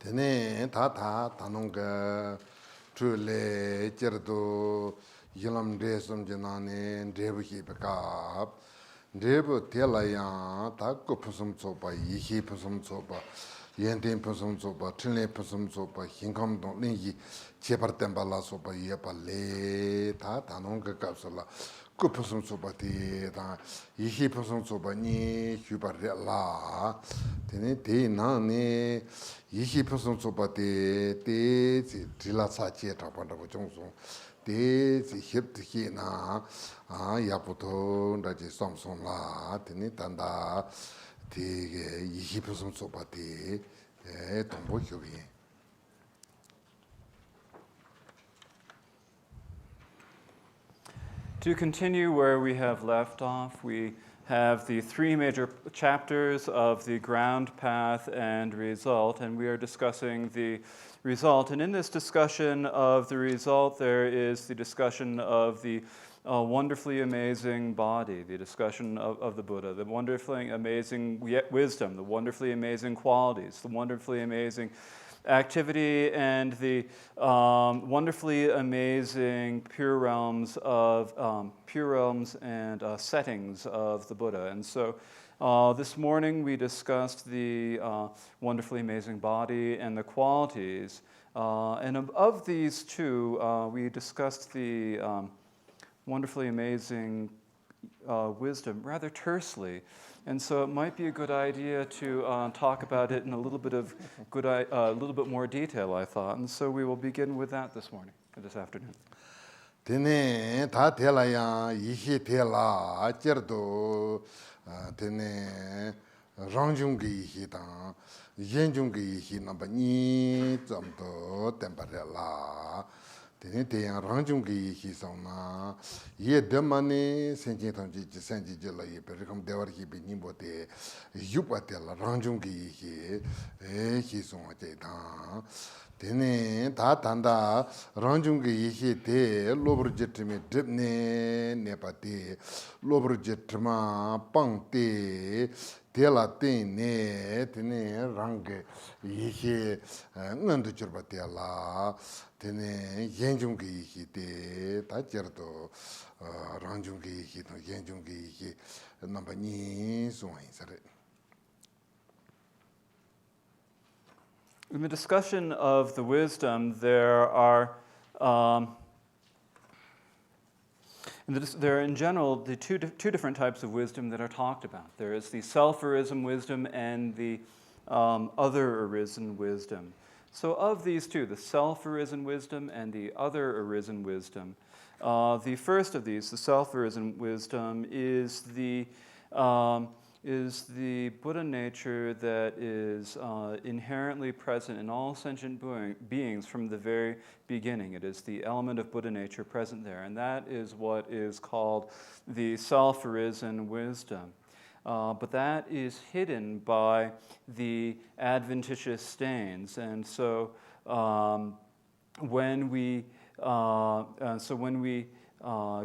Tene tata tanonga trule cherdo yilam resum janane drebu hipaka drebu telaya ta kupusum sopa yihi pusum sopa yenten pusum sopa trile pusum sopa hinkam don lingi chepar tembala sopa yepa le ta tanonga kapsula kupusum sopa te ta yihi pusum sopa ni hyupar la tene te na ne yihi pusum sopa te trila sa che tapanda bochongso te hip hi na yaputo raji samsung la tene tanda te yihi pusum sopa te tombo hyogi. To continue where we have left off, we have the three major chapters of the ground, path, and result, and we are discussing the result. And in this discussion of the result, there is the discussion of the wonderfully amazing body, the discussion of the Buddha, the wonderfully amazing wisdom, the wonderfully amazing qualities, the wonderfully amazing activity, and the wonderfully amazing pure realms and settings of the Buddha. And so this morning we discussed the wonderfully amazing body and the qualities. And of these two, we discussed the wonderfully amazing wisdom rather tersely. And so it might be a good idea to talk about it in a little bit more detail, I thought. And so we will begin with that this morning, this afternoon. Tene ta tela ya yihi tela cherdo tene rangjung gi yihi ta yenjung gi yihi namba ni zamdo tempare la tene te yang rangjung gi yihi sauna ye demane senjin tangji ji senji ji la ye perikam dewar hi bi nimbo te yupa tela rangjung gi yihi hi songa che ta tene ta tanda rangjung gi yihi te lobru jetme dripne nepa te lobru jetma pang te tela tene tene rang yihi ngandu churba tela tene yenjung gi yihi te ta cherdo rangjung gi yihi to yenjung gi yihi namba ni suwa insare. In the discussion of the wisdom, there are in general the two different types of wisdom that are talked about. There is the self-arisen wisdom and the other arisen wisdom. So of these two, the self-arisen wisdom and the other arisen wisdom, the first of these, the self-arisen wisdom, is the Buddha nature that is inherently present in all sentient beings from the very beginning. It is the element of Buddha nature present there, and that is what is called the self-arisen wisdom. But that is hidden by the adventitious stains, and so when we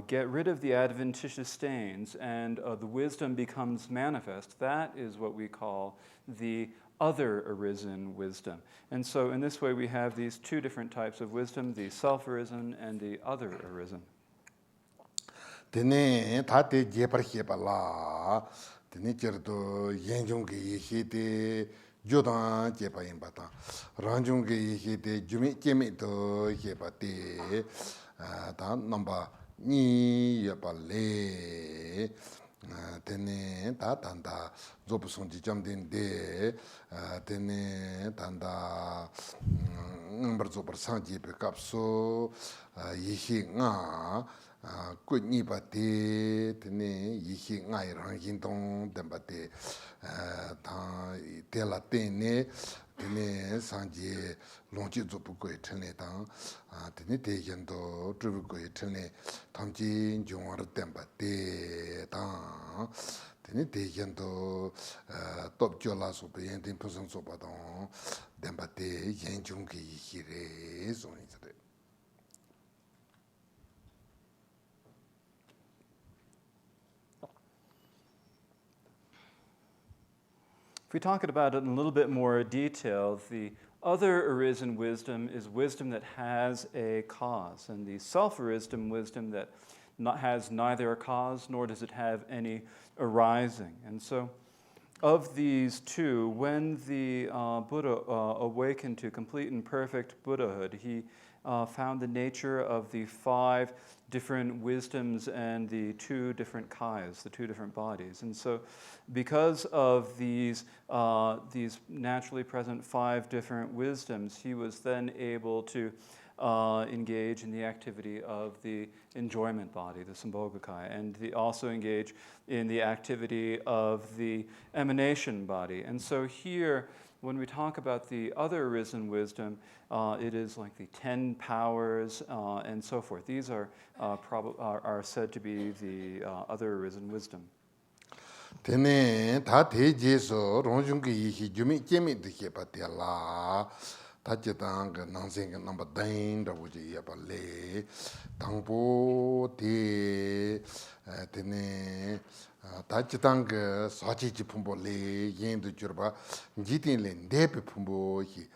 get rid of the adventitious stains and the wisdom becomes manifest, that is what we call the other arisen wisdom. And so in this way we have these two different types of wisdom, the self-arisen and the other arisen. Tene tate jepar hepa la tene cherdo yenjung gi yihi te jodan jepa imbata ranjung gi yihi te jumi jemi to hepa te ta namba ni yepa le tene ta tanda zopu sonji jamden de tene tanda ngambar zopar sanji pe kapso yihi nga ku nipa te tene yihi nga Rangtong tempa te ta tela tene tene sanji longchi zopu koe tene tang tene te yendo trubu koe tene tamchi jongwar tempa te tang tene te yendo top jola sopa yenten pusang sopa tang tempa te yenjung ki yihi re soni sare. If we talk about it in a little bit more detail, the other arisen wisdom is wisdom that has a cause, and the self-arisen wisdom that has neither a cause nor does it have any arising. And so of these two, when the Buddha awakened to complete and perfect Buddhahood, he found the nature of the 5 different wisdoms and the 2 different kayas, the 2 different bodies. And so because of these naturally present 5 different wisdoms, he was then able to engage in the activity of the enjoyment body, the Sambhogakaya, and also engage in the activity of the emanation body. And so here, when we talk about the other arisen wisdom, it is like the 10 powers and so forth. These are said to be the other arisen wisdom. Tene ta te jeso rongjung ki hi jumi chemi de ke patela ta jetang nangseng number 10 da wuji ya le tangpo te tene ta jetang sachi ji phumbo le yin du jurba jitin le ndepe phumbo hi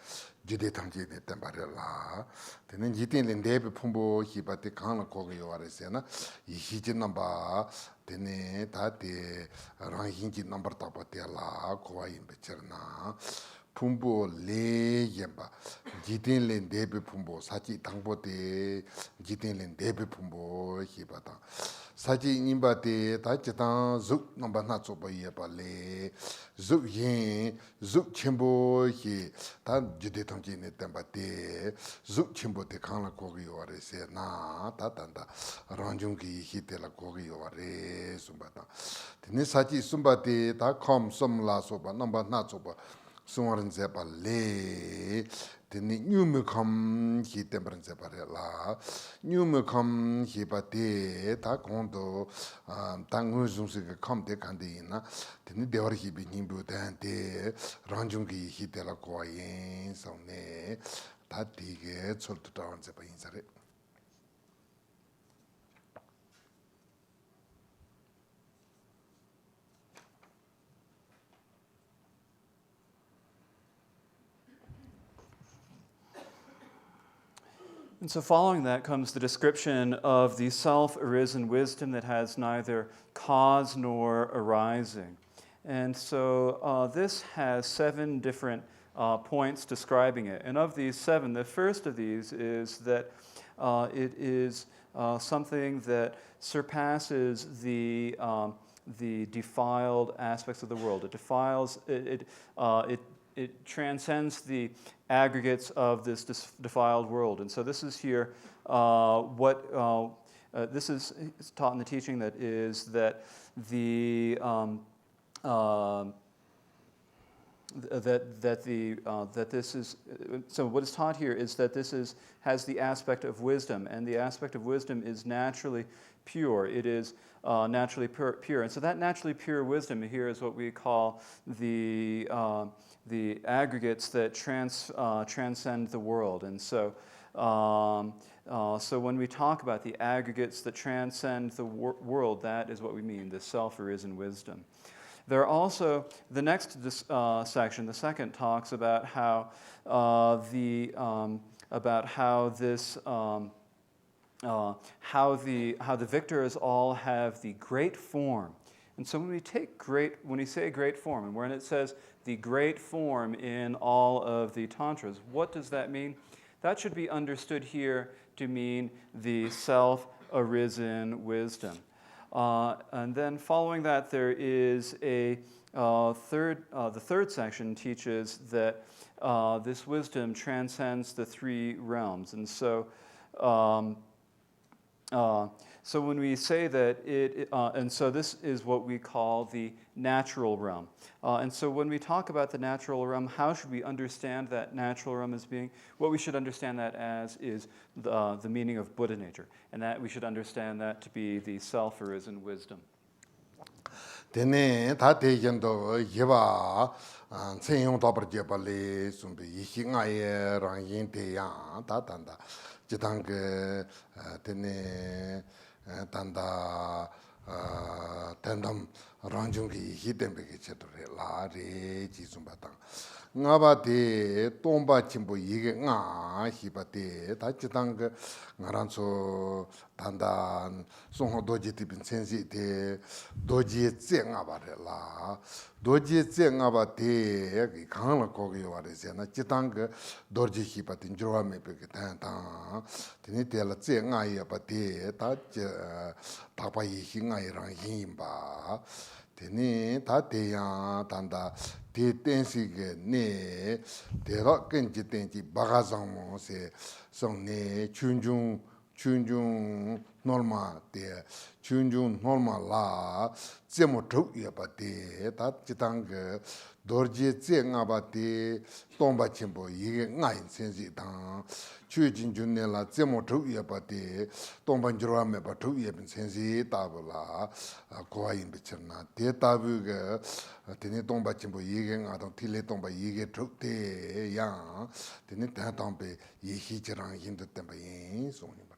jude tangje de tambarela tene jitin le ndepe phumbo hi ba te khana ko yo are se na hi ji number tene tate ranghinji number tapatela koa imbecherna pumbo le yemba jitin len debe pumbo sachi tangbo te jitin len debe pumbo hibata sachi nimba te ta chitang zuk number na choba yeba le zuk yin zuk chimbo hi ta jude tangji ne temba te zuk chimbo te khana kogi yore se na ta tanda rangjung ki hi te la kogi yore sumbata tene sachi sumbate ta khom somla soba number na choba sungwaran zepa le tene nyumu kham hi tembran zepa re la nyumu kham hi pa te ta kondo ta ngu zungsi ka kham te kante ina tene dewar hi bi nimbu ten te rangjung ki hi te la kwa yin saw ne ta tige chol tu tawan zepa yin sare. And so following that comes the description of the self-arisen wisdom that has neither cause nor arising. And so this has 7 different points describing it. And of these 7, the first of these is that it is something that surpasses the defiled aspects of the world. It transcends the aggregates of this defiled world. And so this is here this is taught in the teaching that is that this is so what is taught here is that this has the aspect of wisdom, and the aspect of wisdom is naturally pure. It is naturally pure, and so that naturally pure wisdom here is what we call the aggregates that transcend the world. And so so when we talk about the aggregates that transcend the world, that is what we mean, the self-arisen wisdom. There are also, the next section, the second, talks about how the victors all have the great form. And so when we say great form, and when it says the great form in all of the tantras, what does that mean? That should be understood here to mean the self-arisen wisdom. And then following that, there is the third section teaches that this wisdom transcends the 3 realms. And so so when we say that and so this is what we call the natural realm. And so when we talk about the natural realm, how should we understand that natural realm as being? What we should understand that as is the meaning of Buddha nature, and that we should understand that to be the self-arisen wisdom. Tene ta te yendo yeba tseyong tabar jeba le sumbi yihi ngaye rang yin te yang ta tanda jitang tene tanda tendam Rangtong hitembe chetore la re jisumbatang. Ngaba de tomba chimbo yige nga hibate ta chitang ngaranso tandan songho doji tipin sensi de doji tse ngaba re la doji tse ngaba de kangla kogi ware se na chitang doji hibate njurwa mepe ke tang teni de la tse nga yabate ta tapa yihi nga irang himba teni ta deyang tanda te tensi ge ne te ro kenji tenji baga zangmo se song ne chunjung norma te chunjung norma la zemo chuk yaba te ta chitang ge dorje tse nga ba te tomba chenpo yige nga yin sensi tang chu jin jun ne la zemo chuk yaba te tomba njurwa me ba chuk yabin sensi tabu la kuwa yin bichir na te tabu ge teni tomba chenpo yige nga tang tile tomba yige chuk te yang teni ten tang pe yehi chirang yin tu tenpa yin song yin banda.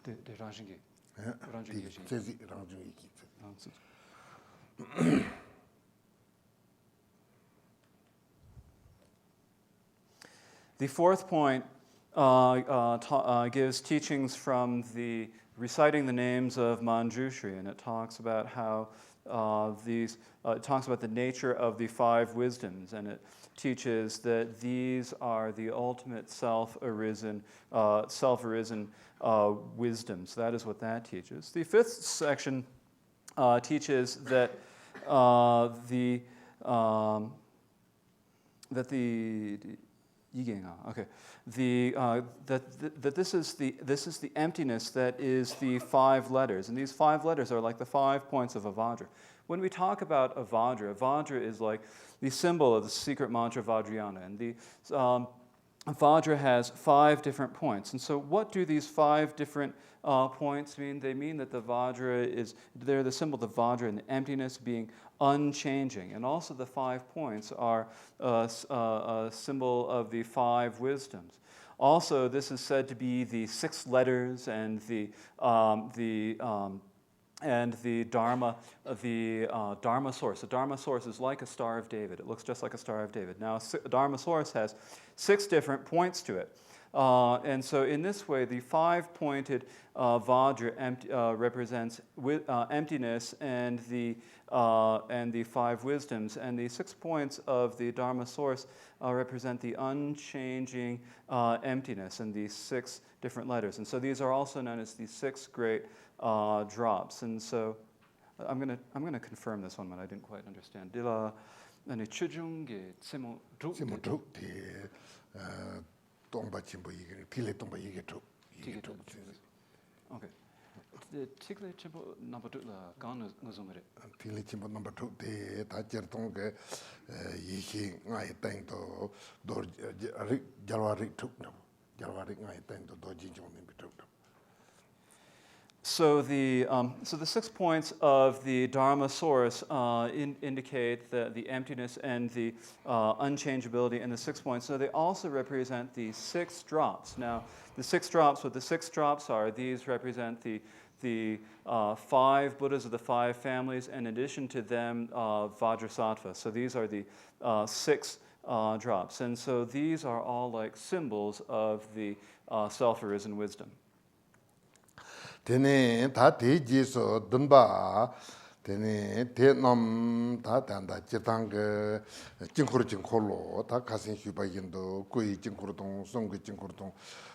De Rangtong. The fourth point gives teachings from the reciting the names of Manjushri, and it talks about how it talks about the nature of the five wisdoms, and it teaches that these are the ultimate self-arisen wisdoms. That is what that teaches. The fifth section teaches that that this is the emptiness that is the five letters, and these five letters are like the 5 points of a Vajra. When we talk about a Vajra is like the symbol of the secret mantra Vajrayana, and the Vajra has 5 different points. And so what do these 5 different points mean? They mean that the Vajra they're the symbol of the Vajra and the emptiness being unchanging. And also the 5 points are a symbol of the 5 wisdoms. Also, this is said to be the 6 letters and the Dharma, Dharma source. The Dharma source is like a Star of David. It looks just like a Star of David. Now, a Dharma source has 6 different points to it. And so in this way, the 5-pointed Vajra represents emptiness and the 5 wisdoms. And the 6 points of the Dharma source represent the unchanging emptiness and the 6 different letters. And so these are also known as the 6 great drops. And so I'm going to confirm this one, but I didn't quite understand. Tomba chimbo yige, tile tomba yige chuk. Okay. Tile chimbo number 2 la gan nguzumere. Tile chimbo number 2 te ta chertong ke yihi ngai teng to dor jalwa rik chuk no. Jalwa rik ngai teng to do jin jong ni chuk. So the 6 points of the Dharma source indicate the emptiness and the unchangeability in the 6 points. So they also represent the 6 drops. Now, the 6 drops, what the 6 drops are, these represent the 5 Buddhas of the 5 families, and in addition to them, Vajrasattva. So these are the 6 drops. And so these are all like symbols of the self-arisen wisdom. Tene ta te jiso dunba tene te nam ta tanda chitang jingkhur jingkholo ta kasin hyuba yindo kui jingkhur tong song jingkhur tong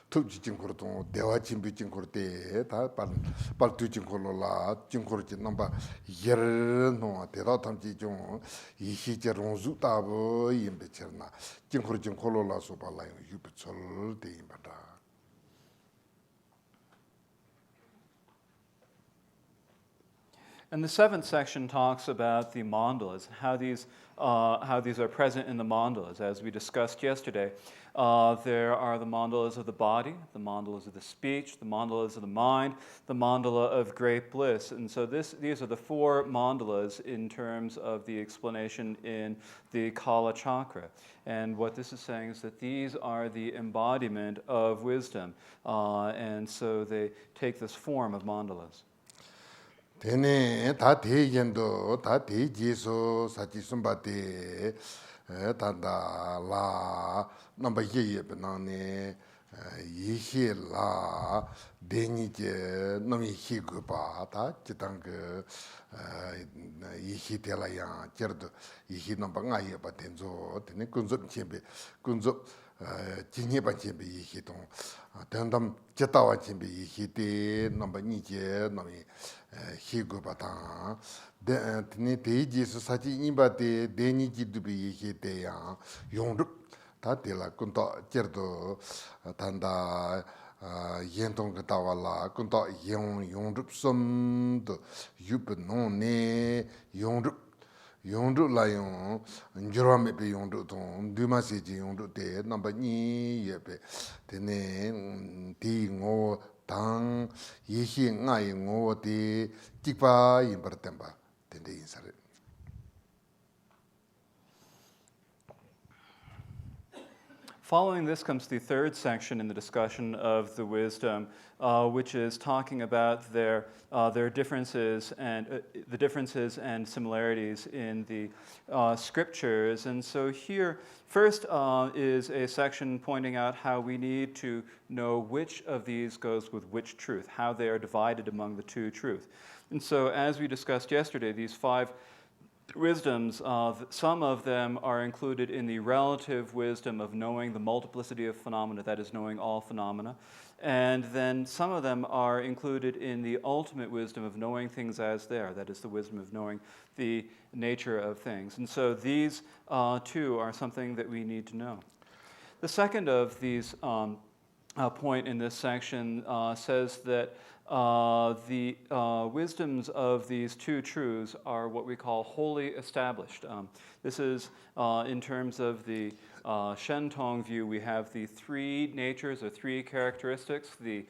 tuji jingkhur tong dewa jimbi jingkhur te ta pal tu jingkholo la jingkhur jin namba yer no te ra tam ji jong yi hi je rong zu ta bo yin be cherna jingkhur jingkholo la so ba la yu be chol de yin ba da. And the seventh section talks about the mandalas, how these are present in the mandalas. As we discussed yesterday, there are the mandalas of the body, the mandalas of the speech, the mandalas of the mind, the mandala of great bliss. And so these are the four mandalas in terms of the explanation in the Kalachakra. And what this is saying is that these are the embodiment of wisdom. And so they take this form of mandalas. Tene ta te yendo ta te jeso sachi sumbate tanda la namba ye benane yihe la deni je nomi higu ba ta jitang yihe de la yang jerdo yihe namba nga ye ba tenzo tene kunzup chembe kunzup jinye ba chembe yihe tong tendam jetawa chembe yihe de namba ni je nomi higu batang tene te jesu sachi imba te deni jidubi yihe de yang yongrup ta te la kunta jerdo tanda Yentong katawala kunta yongrup som yup non ne yongrup la yong njurwa mepe yongrup tong duma seji yongrup te namba ni yepe tene ti ngo tang yehi nga yi ngo te tikpa yinpar tempa tende yinsare. Following this comes the third section in the discussion of the wisdom, which is talking about their differences and the differences and similarities in the scriptures. And so here, first is a section pointing out how we need to know which of these goes with which truth, how they are divided among the two truths. And so, as we discussed yesterday, these five wisdoms, some of them are included in the relative wisdom of knowing the multiplicity of phenomena, that is, knowing all phenomena. And then some of them are included in the ultimate wisdom of knowing things as they are, that is, the wisdom of knowing the nature of things. And so these two are something that we need to know. The second of these point in this section says that the wisdoms of these two truths are what we call wholly established. This is in terms of the Shentong view, we have the three natures or three characteristics, the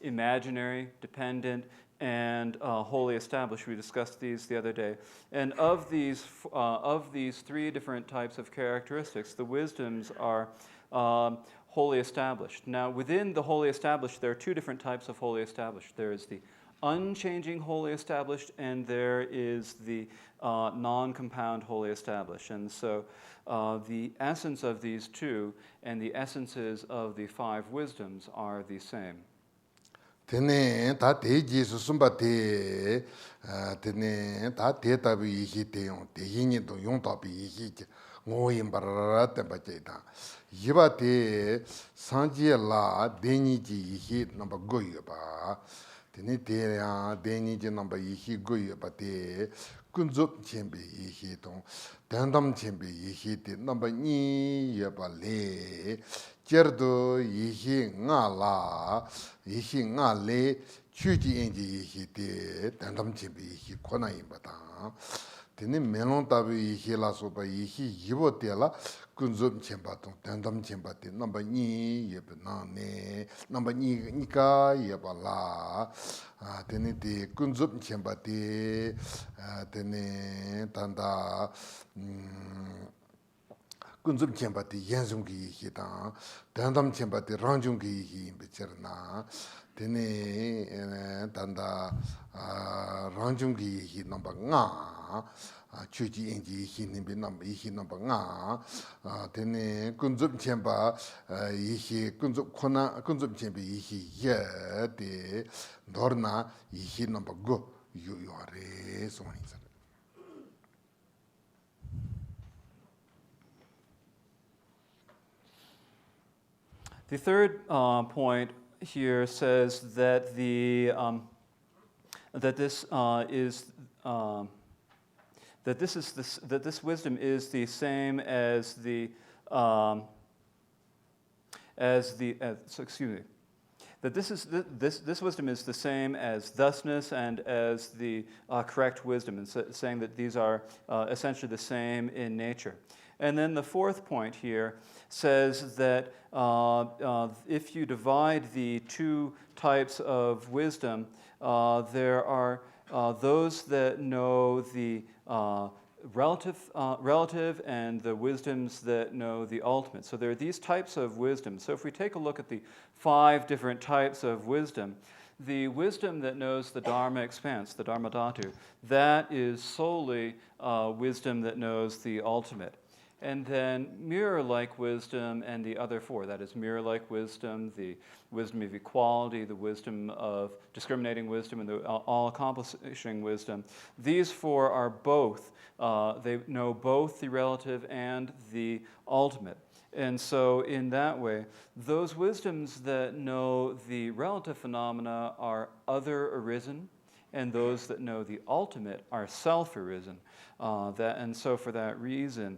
imaginary, dependent, and wholly established. We discussed these the other day. And of these three different types of characteristics, the wisdoms are wholly established. Now, within the wholly established, there are two different types of wholly established. There is the unchanging wholly established, and there is the non-compound wholly established. And so the essence of these two and the essences of the five wisdoms are the same. Tene ta te jesu sumba te tene ta te tabi yihi te yong te yinyi to yong tabi yihi ngo yin barara tenpa che ta yiba te sanjie la deni ji yihi namba go yoba tene te ya deni ji namba yihi go yoba te kunzup chenpe yihi tong tendam chenpe yihi te namba ni yoba le jerdo yihi nga la yihi nga le chuji enji yihi te tendam chenpe yihi kona yinba ta tene melon tabi yihi la soba yihi yibo te la kunzup chenpa tong tendam chenpa te namba ni yeba na ne namba ni ka yeba la tene te kunzup chenpa te tene tanda kunzup chenpa te yenzung ki yihi tang tendam chenpa te rangtong ki yihi yinba cherna tene tanda rangtong ki yihi namba nga chuji enji yihi nimbi namba yihi namba nga tene kunzup chenpa yihi kunzup chenpa yihi ye te dorna yihi namba go yu re soni sara. The third point here says that this wisdom is the same as that this wisdom is the same as thusness and as the correct wisdom, and saying that these are essentially the same in nature. And then the fourth point here says that if you divide the two types of wisdom, there are those that know the relative and the wisdoms that know the ultimate. So there are these types of wisdom. So if we take a look at the 5 different types of wisdom, the wisdom that knows the Dharma expanse, the Dharma Dhatu, that is solely wisdom that knows the ultimate. And then mirror-like wisdom and the other 4, that is mirror-like wisdom, the wisdom of equality, the wisdom of discriminating wisdom, and the all-accomplishing wisdom. These 4 are both, they know both the relative and the ultimate. And so in that way, those wisdoms that know the relative phenomena are other-arisen, and those that know the ultimate are self-arisen. And so for that reason,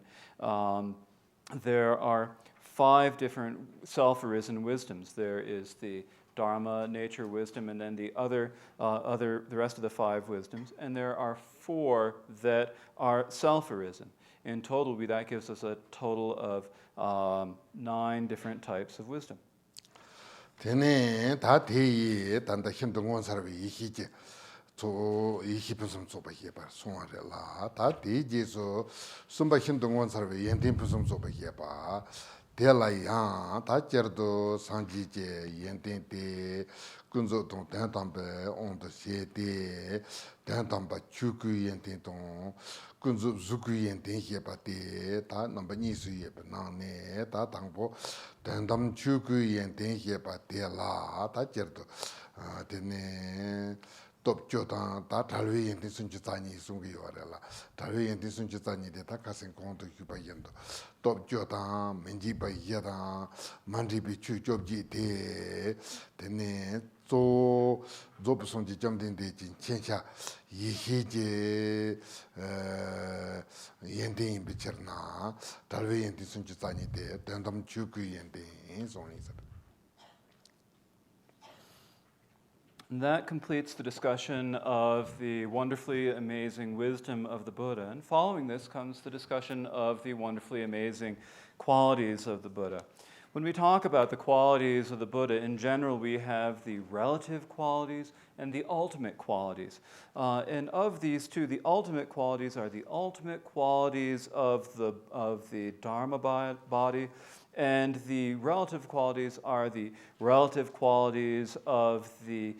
there are 5 different self-arisen wisdoms. There is the Dharma, nature, wisdom, and then the rest of the 5 wisdoms. And there are 4 that are self-arisen. In total, that gives us a total of 9 different types of wisdom. 저 이히분섬 소바히에 봐 송아래라 다 대지서 숨바힌 동원 사르베 연딘분섬 소바히에 봐 대라이야 다 저도 상지제 연딘데 군조동 대담배 온도 세대 대담바 추구 연딘동 군조 주구 연딘히에 봐데 다 넘버 니스에 나네 다 당보 대담 추구 연딘히에 봐데라 다 저도 되네 Topjotan, that Talwe and the Sunjitani Sungiorella, Talwe and the Sunjitani, the Takasan Conto Cubayendo, Topjotan, Menjiba Yada, Mandibi Chubji, the ne, so Zopson jumped in the Chencha, Yihije Yendin Bicherna, Talwe and the Sunjitani, the Tandam Chuku and the so on. And that completes the discussion of the wonderfully amazing wisdom of the Buddha. And following this comes the discussion of the wonderfully amazing qualities of the Buddha. When we talk about the qualities of the Buddha, in general, we have the relative qualities and the ultimate qualities. And of these two, the ultimate qualities are the ultimate qualities of the Dharma body, and the relative qualities are the relative qualities of the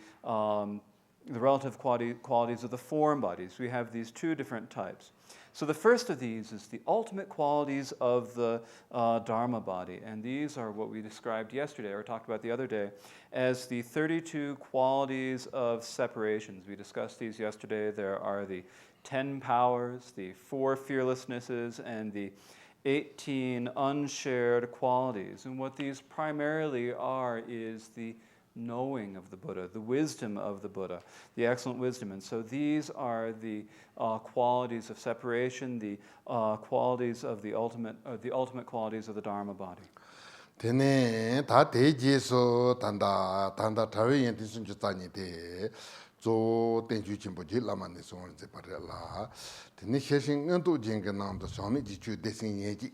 relative qualities of the form bodies. We have these 2 different types. So the first of these is the ultimate qualities of the Dharma body, and these are what we described yesterday, or talked about the other day, as the 32 qualities of separations. We discussed these yesterday. There are the 10 powers, the 4 fearlessnesses, and the 18 unshared qualities. And what these primarily are is the knowing of the Buddha, the wisdom of the Buddha, the excellent wisdom. And so these are the qualities of separation, the qualities of the ultimate qualities of the Dharma body. Tene 다 대지에서 단다 타위 엔티슨 주다니데 조 땡주 진보지 라만네 소원제 바래라 tene 셰싱 은도 징게남도 소미 지주 대신 예지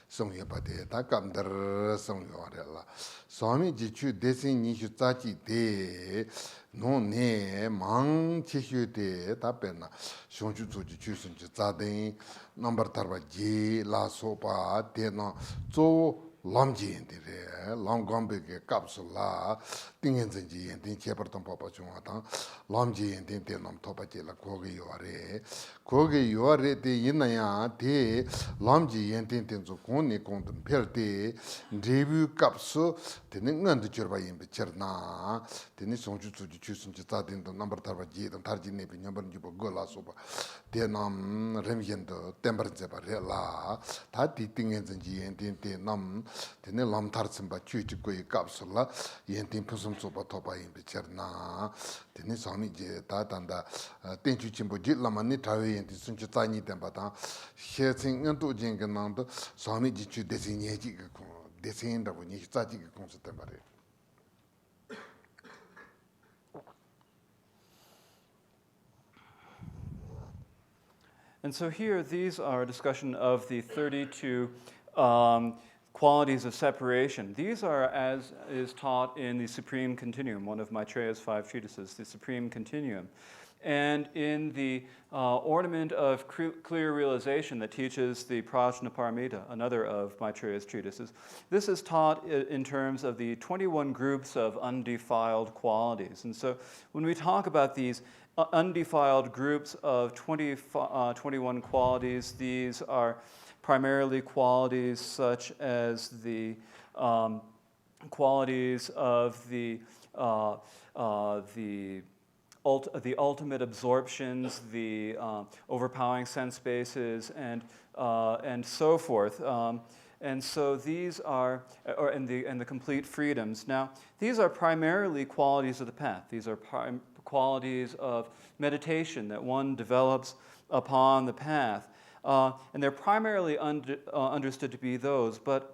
송여바데 다 감더 송여래라 소미 지주 대신 니슈 짜지데 노네 망치슈데 답변나 쇼주 조지 주선지 짜데 넘버 타바지 라소파 데노 조 Longchenpa, Longchenpa capsula, Tingenzi and Tin Cheperton Papa Chumata, Longchenpa and Tinam Topatilla, Kogye Yore, Kogye Yore, the Inaya, the Longchenpa and Tintenzo Koni Contemperti, Review capsule, the Ningan the Cherba in Picherna, the Nisonju to choose and start in the number Tavaji and Tarjini, number Gola Soba, the Nam Remigento, Temperature Barella, Tati Tingenzi and Tinam. Tene lam tartsim ba chuchi koi capsula yentin pusum soba toba in bicherna tene sami je ta tanda tenchu chimbo jit lama ni tawe yentin sunchu tani temba ta sheting ngantu jenga nando sami ji chu design yeji ko design da ni tsaji ko temba re And so here, these are a discussion of the 32 qualities of separation. These are as is taught in the Supreme Continuum, one of Maitreya's 5 treatises, the Supreme Continuum. And in the Ornament of Clear Realization that teaches the Prajnaparamita, another of Maitreya's treatises, this is taught in terms of the 21 groups of undefiled qualities. And so when we talk about these undefiled groups of 21 qualities, these are primarily qualities such as the qualities of the ultimate absorptions, the overpowering sense bases, and so forth. And so these are, and the complete freedoms. Now, these are primarily qualities of the path. These are qualities of meditation that one develops upon the path. And they're primarily understood to be those, but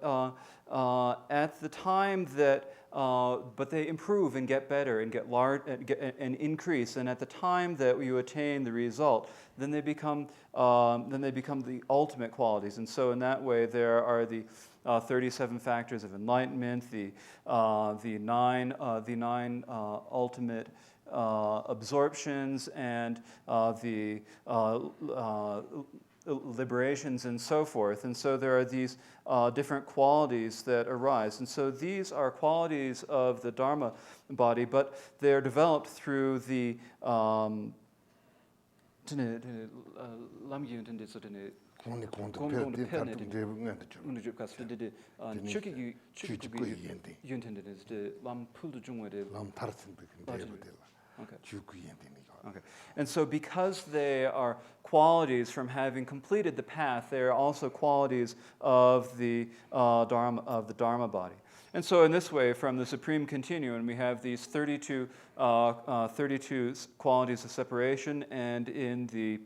at the time that, but they improve and get better and get large and increase. And at the time that you attain the result, then they become the ultimate qualities. And so in that way, there are the 37 factors of enlightenment, the nine ultimate absorptions, and the liberations and so forth. And so there are these different qualities that arise. And so these are qualities of the Dharma body, but they're developed through the Okay. And so because they are qualities from having completed the path, they are also qualities of the Dharma body. And so in this way, from the Supreme Continuum, we have these 32 qualities of separation, and in the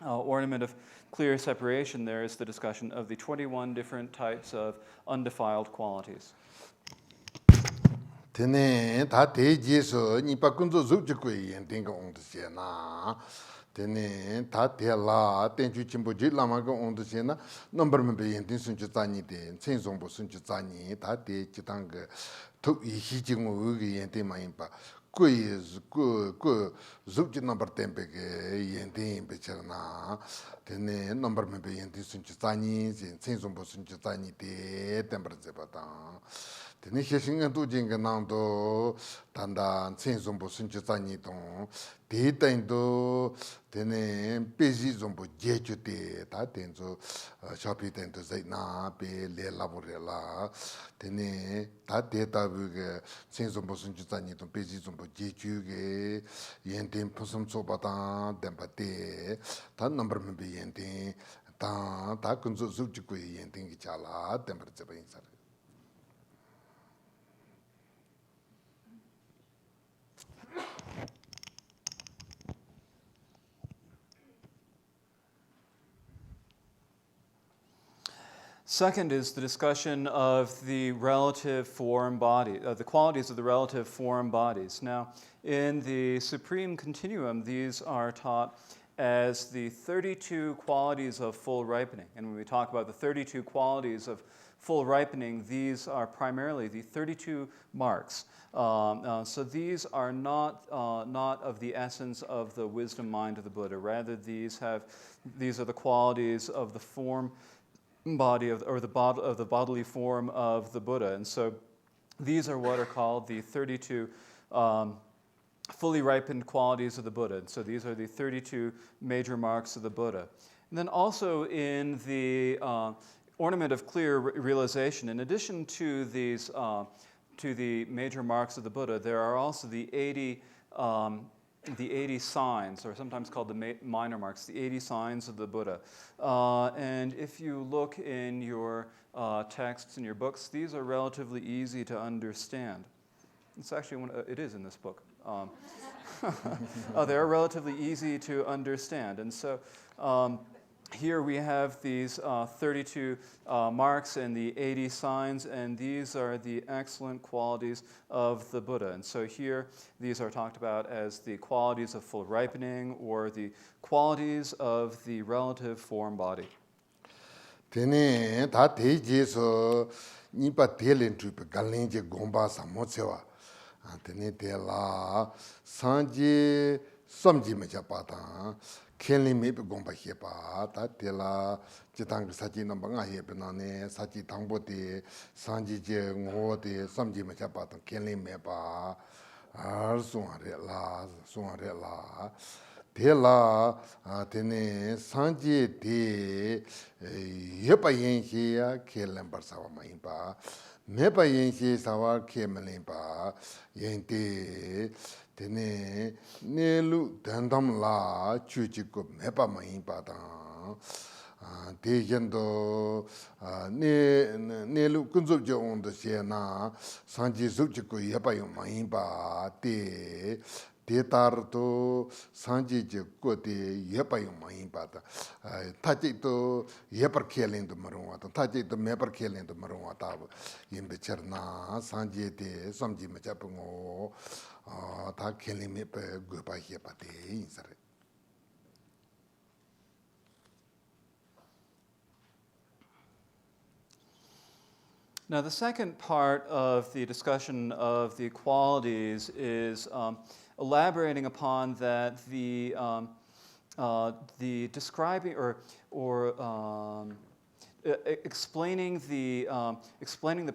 Ornament of Clear Separation, there is the discussion of the 21 different types of undefiled qualities. Tene ta te jeso ni pa kunzo zuk ku yen ting ong de xian na tene ta te la ten ju chim bo ji la ma ong de xian na number me be yen ting sun ju za ni de chen song bo sun ju za ni ta te ji dang ge tu yi xi jing wo ge yen ting ma yin pa ku zuk ji number ten be ge yen ting be cher na tene number me be yen ting sun ju za ni chen song bo sun ju za ni de ten ber ze ba ta tene xexinga tu jinga nangdo tanda chen zombo sunchi zanyi tong te tendo tene peji zombo jechu te ta tenzo shapi tendo zai na pe le labore la tene ta te tabu ge chen zombo sunchi zanyi tong peji zombo jechu ge yenten pusum soba tang denpa te ta number me be yenten ta kunzo zubchi kwe yenten ki chala denpa zeba yinsar. Second is the discussion of the relative form body, the qualities of the relative form bodies. Now, in the Supreme Continuum, these are taught as the 32 qualities of full ripening. And when we talk about the 32 qualities of full ripening, these are primarily the 32 marks. So these are not of the essence of the wisdom mind of the Buddha. Rather, these are the qualities of the form body of the bodily form of the Buddha. And so these are what are called the 32 fully ripened qualities of the Buddha. And so these are the 32 major marks of the Buddha. And then also in the Ornament of Clear Realization, in addition to these to the major marks of the Buddha, there are also the 80 signs, or sometimes called the minor marks, the 80 signs of the Buddha. And if you look in your texts and your books, these are relatively easy to understand. It's actually it is in this book. They are relatively easy to understand. And so here we have these 32 marks and the 80 signs, and these are the excellent qualities of the Buddha. And so here, these are talked about as the qualities of full ripening or the qualities of the relative form body. Tene ta te je so nipa telen trupe galenje gomba samotsewa. Tene te la sanje somji mecha pata kenli mepe gomba hepa ta te la jitang sachi namba nga hepe nane sachi tangbo te sanje je ngo te somji mecha pata kenli mepa ar suwa re la Tela tene sanje te yepa yenshi ya ke lembar sawa mayimpa mepa yenshi sawa ke malimpa yente tene nelu dandam la chuchi ko mepa mayimpa tang te yendo nelu kunzup je ondo she na sanje zupchi ko yepa yung mayimpa te Tetar to sanje je ko te yepa yung mayin pata taje to yepar khelen to marwa ta taje to mepar khelen to marwa ta yimbe cherna sanje te samji ma chap ngo ta khelen me pe go pa yepa te insare. Now, the second part of the discussion of the qualities is elaborating upon that the describing or explaining the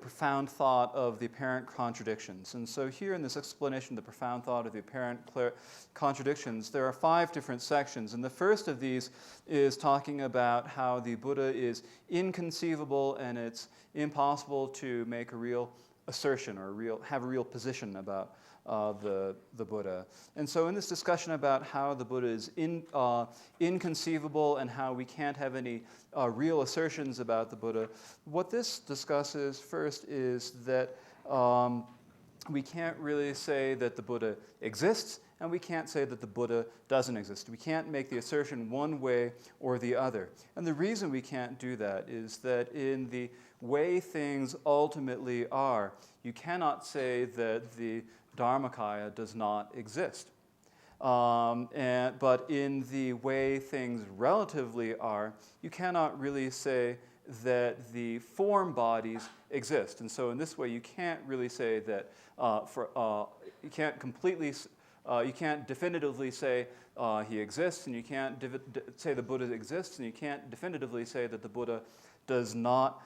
profound thought of the apparent contradictions. And so here in this explanation of the profound thought of the apparent contradictions, there are 5 different sections. And the first of these is talking about how the Buddha is inconceivable and it's impossible to make a real assertion or have a real position about the Buddha. And so in this discussion about how the Buddha is inconceivable and how we can't have any real assertions about the Buddha, what this discusses first is that we can't really say that the Buddha exists, and we can't say that the Buddha doesn't exist. We can't make the assertion one way or the other. And the reason we can't do that is that in the way things ultimately are, you cannot say that the Dharmakaya does not exist. But in the way things relatively are, you cannot really say that the form bodies exist. And so in this way, you can't really say that you can't definitively say he exists, and you can't say the Buddha exists, and you can't definitively say that the Buddha does not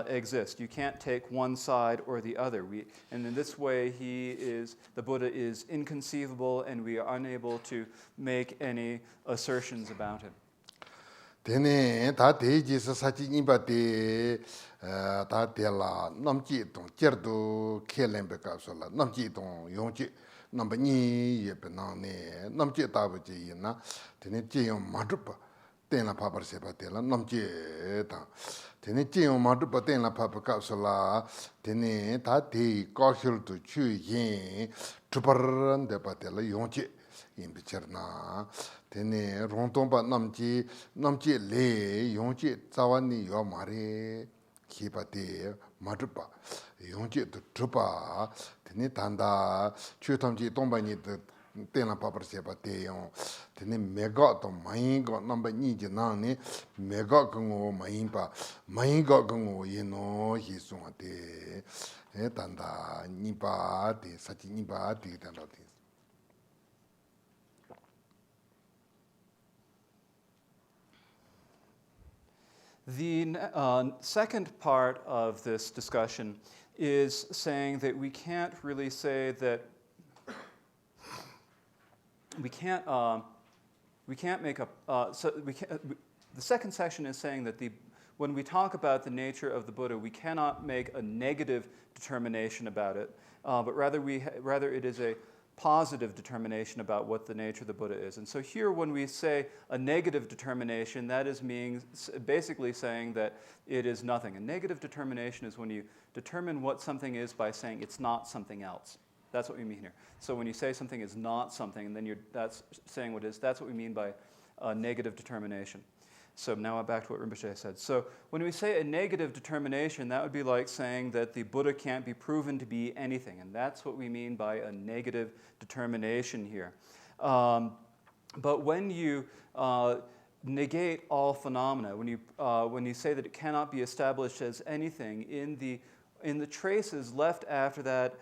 exist. You can't take one side or the other. And in this way, the Buddha is inconceivable, and we are unable to make any assertions about him. Tene ta te ji sa sachi nimba te ta te la namji tong jerdo kelembe ka so la namji tong yongji number 2 ye pe na ne namji ta bu ji na tene ji yong ma drupa ten la pa par se pa te la namji ta tene ji yong ma drupa ten la pa pa ka so la tene ta te ka hil tu chu yin trupar de pa te la yongji imbicherna tene Rangtong pa namji le yongji zawani yo mare kipa te madrupa yongji tu trupa tene tanda chutamji tongpa ni tena papar sepa te yong tene mega to mayin go namba 2 je nang mega kongo mayin pa mayin go kongo yeno hi sunga te tanda nipa te sachi nipa te tanda te. The second part of this discussion is saying that we can't really say that the second section is saying that when we talk about the nature of the Buddha, we cannot make a negative determination about it, but rather it is a positive determination about what the nature of the Buddha is. And so here when we say a negative determination, that is basically saying that it is nothing. A negative determination is when you determine what something is by saying it's not something else. That's what we mean here. So when you say something is not something, and then that's saying what it is, that's what we mean by a negative determination. So now back to what Rinpoche said. So when we say a negative determination, that would be like saying that the Buddha can't be proven to be anything. And that's what we mean by a negative determination here. But when you negate all phenomena, when you say that it cannot be established as anything, in the traces left after that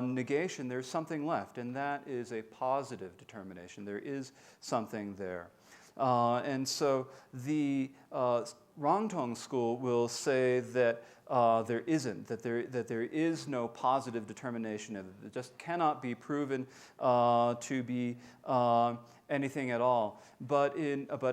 negation, there's something left, and that is a positive determination. There is something there. And so the Rangtong school will say that there isn't, that there is no positive determination. It just cannot be proven to be anything at all. But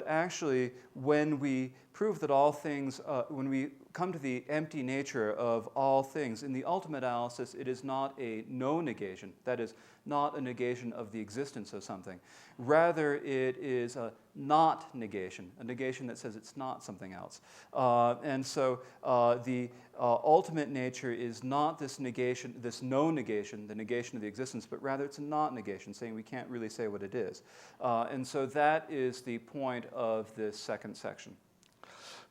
actually, when we prove that all things, when we come to the empty nature of all things, in the ultimate analysis, it is not a no negation. That is, not a negation of the existence of something. Rather, it is a not negation, a negation that says it's not something else. And so the ultimate nature is not this negation, this no negation, the negation of the existence, but rather it's a not negation, saying we can't really say what it is. And so that is the point of this second section.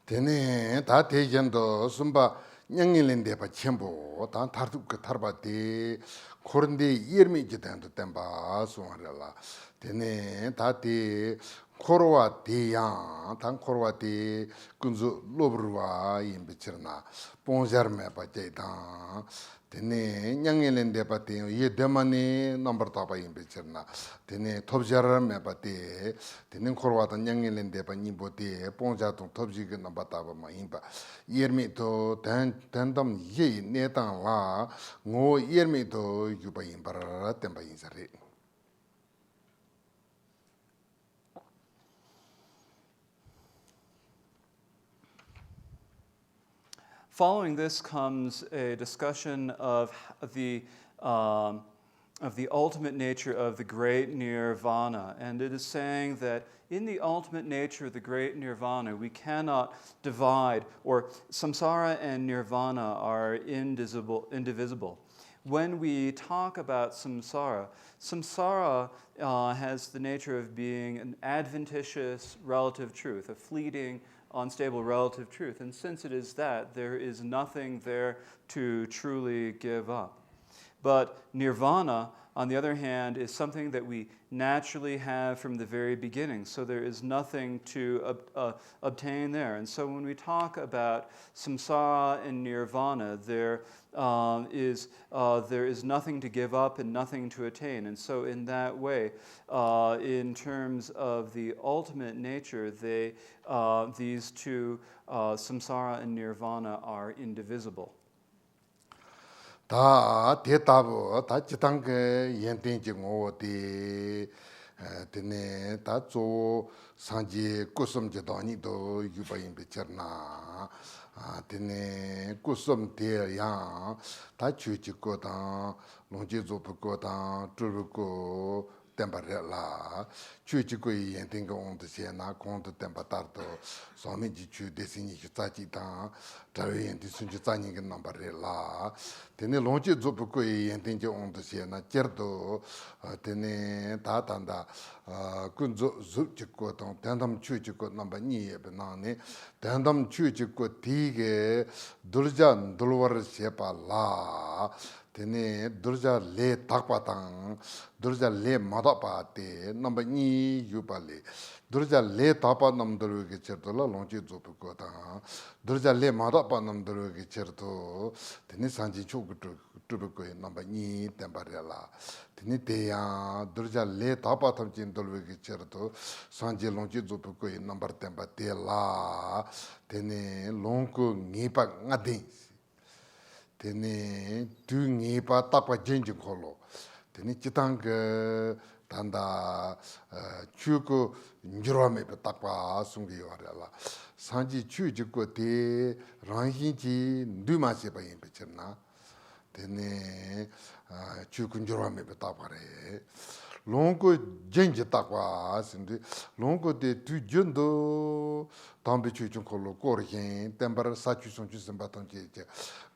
Tene ta tejendo sumba nyangilende pa chembo ta tardu ka tarba de kornde yermi jitendo temba suarela tene ta te korwa de ya tan korwa de kunzu lobrwa yimbichirna ponjarme pa jaidan tene nyangilende pa te ye demani number ta pa yimbichirna tene tobjarme pa te tene korwa ta nyangilende pa nimbo te ponjaton tobji na bataba ma imba yermi to tandam ye netan la ngo yermi to yuba imbara temba insare. Following this comes a discussion of the ultimate nature of the great nirvana. And it is saying that in the ultimate nature of the great nirvana, we cannot divide, or samsara and nirvana are indivisible. When we talk about samsara, samsara has the nature of being an adventitious relative truth, a fleeting, unstable relative truth. And since it is that, there is nothing there to truly give up. But nirvana, on the other hand, is something that we naturally have from the very beginning. So there is nothing to obtain there. And so when we talk about samsara and nirvana, there is nothing to give up and nothing to attain. And so in that way, in terms of the ultimate nature, these two, samsara and nirvana, are indivisible. 다 대답어 다 지당게 연된지 오데 드네 다조 산지 꾸섬지도니도 유바인 비처나 드네 꾸섬대야 다 주지거다 롱지조부거다 뚜르고 tembarela chuchiku yentinga onde sena konto tembatarto someji chu desini chitachi ta tawen disunji tani ngi nambarela tene lonje zopuko yentinga onde sena certo tene tatanda kunzo zuchiko ton tandam chuchiko namba ni benane tandam chuchiko tige durjan dulwar sepa la tene durja le takpatang durja le madapate number ni yupale durja le tapa namdru ge cherto la lonje zopuko ta durja le madapa namdru ge cherto tene sanji chokutu tubuko number ni tembarela tene teya durja le tapa tamchin dolwe ge cherto sanji lonje zopuko number tembate la tene lonko ngipa ngadin tene dungi pa takpa jenjin kolo tene chitang tanda chuko njurame pa takpa sungi warela sanji chu jiko te ranghinji nduma sepa yin pechirna tene chuko njurame pa takpa re 롱고 젠지 딱와 신데 롱고데 투준도 담비 추좀 콜로 꼬르힌 템버 사추송 주선 바톤지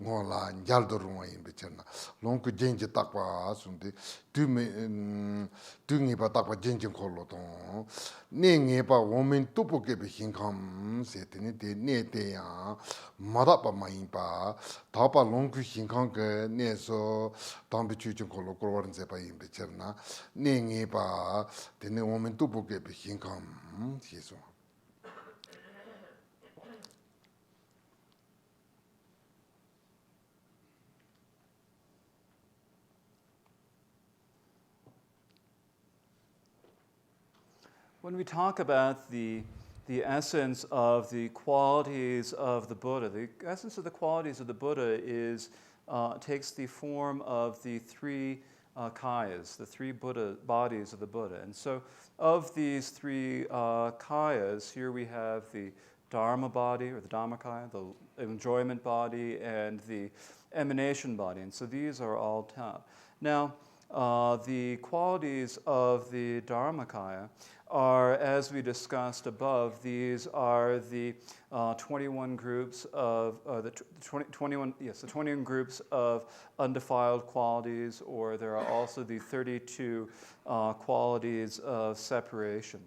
ngola jaldoruwa imbecherna 롱고 젠지 딱와 순데 두미 바 딱와 젠지 콜로 동 네게 바 오멘 뚜포게 빈캄 세테니 데 네테야 마다바 마인바 다바 롱고 흰캄게 네서 담비 추좀 콜로 꼬르원제 바 임베cher나 네게 바 데네 오멘 뚜포게 빈캄 예수. When we talk about the essence of the qualities of the Buddha, the essence of the qualities of the Buddha takes the form of the three kayas, the three Buddha bodies of the Buddha. And so of these three kayas, here we have the Dharma body, or the Dhammakaya, the enjoyment body, and the emanation body. And so these are all top. Now, the qualities of the Dharmakaya are, as we discussed above, these are the 21 groups of the 21 groups of undefiled qualities, or there are also the 32 qualities of separation.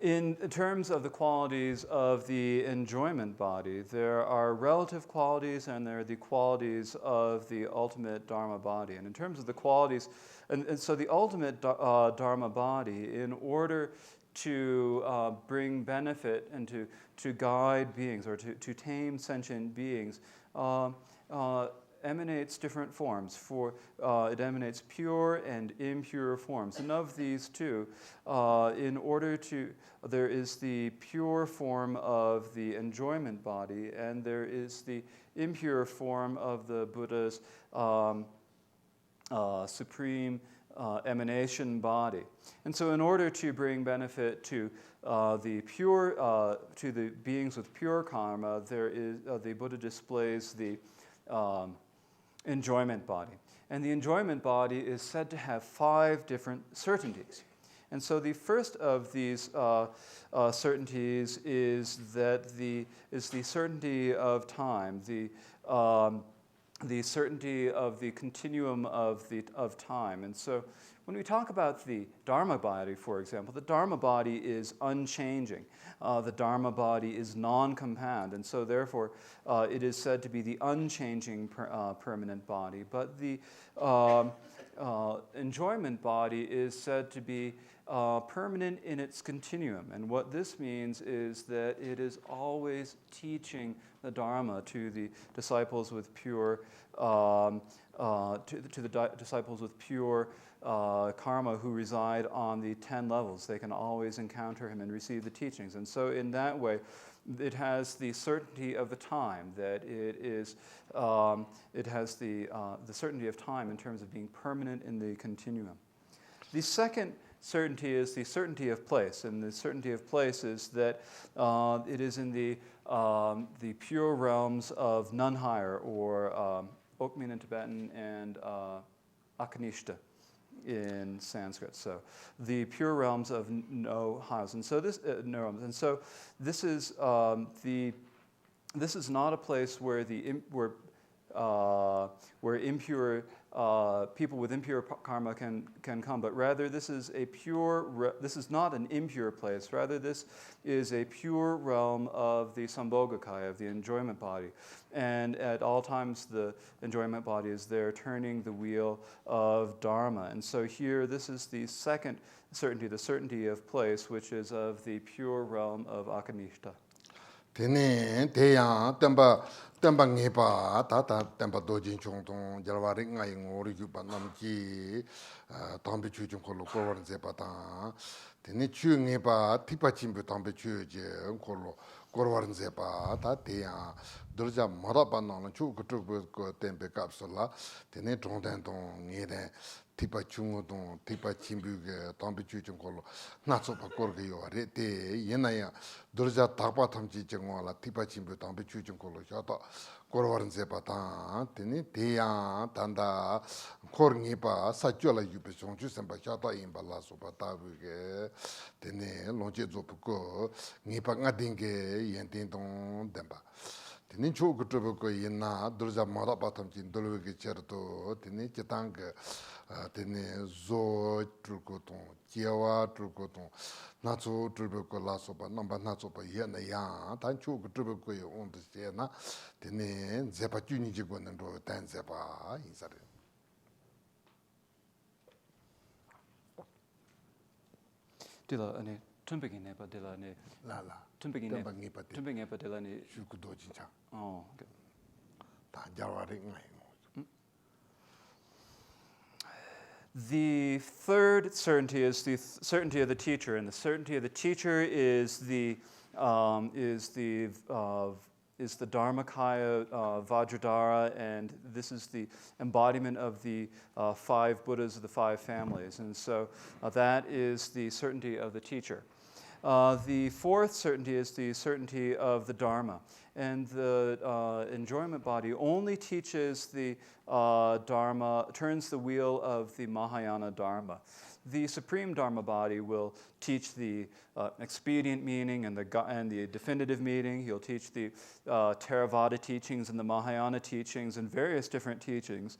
In terms of the qualities of the enjoyment body, there are relative qualities and there are the qualities of the ultimate Dharma body. And in terms of the qualities, and so the ultimate Dharma body, in order to bring benefit and to guide beings or to tame sentient beings, emanates different forms. It emanates pure and impure forms. And of these two, there is the pure form of the enjoyment body, and there is the impure form of the Buddha's supreme emanation body. And so in order to bring benefit to the beings with pure karma, the Buddha displays the enjoyment body. And the enjoyment body is said to have 5 different certainties. And so the first of these certainties is the certainty of time, the certainty of the continuum of time. And so when we talk about the Dharma body, for example, the Dharma body is unchanging. The Dharma body is non-compound, and so therefore it is said to be the unchanging permanent body. But the enjoyment body is said to be permanent in its continuum. And what this means is that it is always teaching the Dharma to the disciples with pure disciples with pure karma who reside on the 10 levels. They can always encounter him and receive the teachings. And so in that way, it has the certainty of the time, that it has the certainty of time in terms of being permanent in the continuum. The second certainty is the certainty of place, and the certainty of place is that it is in the pure realms of none higher, or Okmin in Tibetan and Akanishta in Sanskrit. So the pure realms of no highs, and so this no realms, and so this is not a place where where impure people with impure karma can come, but rather this is not an impure place. Rather, this is a pure realm of the Sambhogakaya, of the enjoyment body. And at all times, the enjoyment body is there turning the wheel of Dharma. And so here, this is the second certainty, the certainty of place, which is of the pure realm of Akanishta. Tene teya temba ngepa tata temba dojin chongtong jalwari ngai ngori jupa namki tambe chu chung kolo korwan zepa ta tene chu ngepa tipa chimbe tambe chu je kolo korwan zepa ta teya dorja marapa nana chu kutuk ko tembe kapsula tene chongten tong ngere tipa chungudong, tipa chimbuge, tambi chuchung kolo, natso pa korga yo re, te yenaya dorja takpa tamchi chungwa la tipa chimbu tambi chuchung kolo, shata korwaran sepa tang, teni teya tanda kor ngipa satyo la yupe chungchu sempa shata inba la sopa tabuge, teni longche zopuko, ngipa nga dinge yen ting tong denpa. Teni choku trubuko yena dorja mara patamchi dolwege cherto, teni chitang teni zo trukotong, jewa trukotong, natso trubeko la sopa, namba natso pa yena yang, tan choku trubeko ye ondo na, teni zepa juni jigo nendo tan zepa insare. Dila ane tumbegi nepa dila ane La la. tumbegi nepa dila ane shuku doji chang. oh okay. Ta jarwari ngai. The third certainty is the certainty of the teacher, and the certainty of the teacher is the Dharmakaya Vajradhara, and this is the embodiment of the 5 Buddhas of the 5 families, and so that is the certainty of the teacher. The fourth certainty is the certainty of the Dharma. And the enjoyment body only teaches the Dharma, turns the wheel of the Mahayana Dharma. The supreme Dharma body will teach the expedient meaning and the definitive meaning. He'll teach the Theravada teachings and the Mahayana teachings and various different teachings.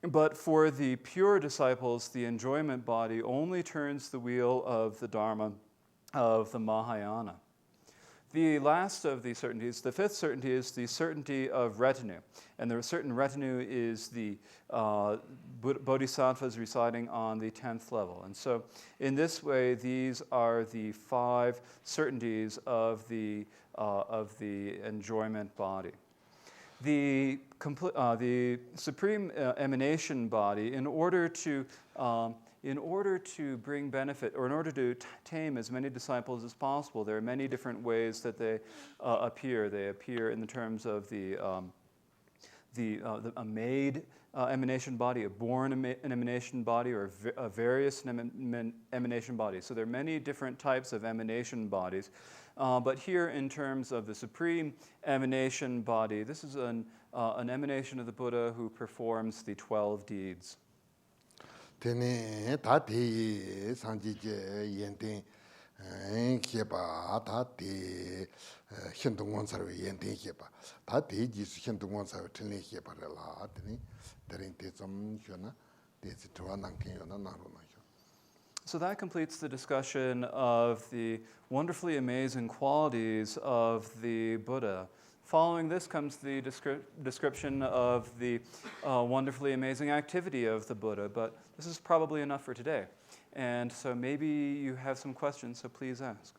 But for the pure disciples, the enjoyment body only turns the wheel of the Dharma of the Mahayana. The last of the certainties, the fifth certainty, is the certainty of retinue. And the certain retinue is the bodhisattvas residing on the 10th level. And so in this way, these are the 5 certainties of the enjoyment body. The supreme emanation body, in order to bring benefit, or in order to tame as many disciples as possible, there are many different ways that they appear. They appear in the terms of a made emanation body, a born emanation body, or a various emanation bodies. So there are many different types of emanation bodies. But here, in terms of the supreme emanation body, this is an emanation of the Buddha who performs the 12 deeds. Tene ta te sanji je yenten kepa ta te Shentong wansarwe yenten kepa ta te ji Shentong wansarwe tene kepa la tene derin te zam shona te zitwa nangken yona naro na. So that completes the discussion of the wonderfully amazing qualities of the Buddha. Following this comes the description of the wonderfully amazing activity of the Buddha, but this is probably enough for today. And so maybe you have some questions, so please ask.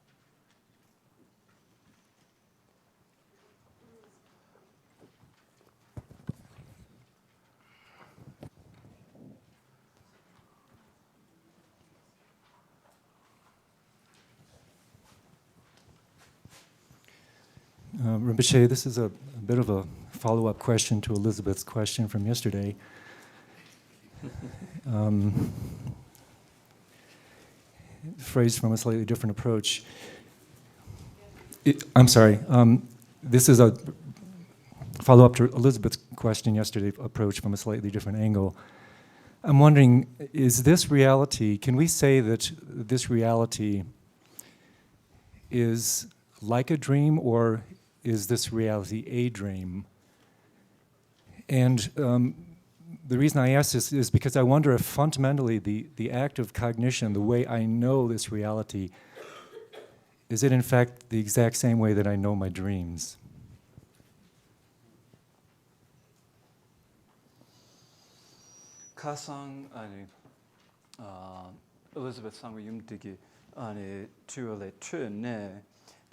Rinpoche, this is a bit of a follow-up question to Elizabeth's question from yesterday. Phrased from a slightly different approach. This is a follow-up to Elizabeth's question yesterday, approach from a slightly different angle. I'm wondering, is this reality, can we say that this reality is like a dream, or is this reality a dream? And the reason I ask this is because I wonder if fundamentally the act of cognition, the way I know this reality, is it in fact the exact same way that I know my dreams? Kasang Elizabeth Sangwa Yumdigi Tuale Tune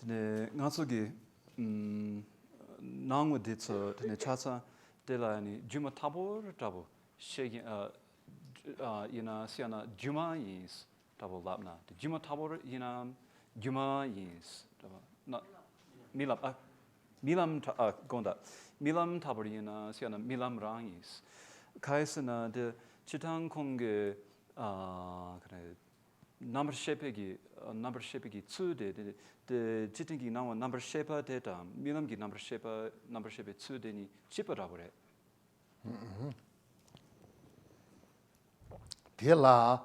Natsugi Nangwa Ditso Tene Chasa Dela Juma Tabor Tabo Shaking Yina Siana Juma is Tabo Labna. The Juma Tabor Yina Juma is not Milam Milam Gonda Milam Tabor Yina Siana Milam Rangis. Kaisana chitang konge kare number shapegi tsu de chitingi nawa number shape data milamgi number shape tsu de ni chiparabure. Tela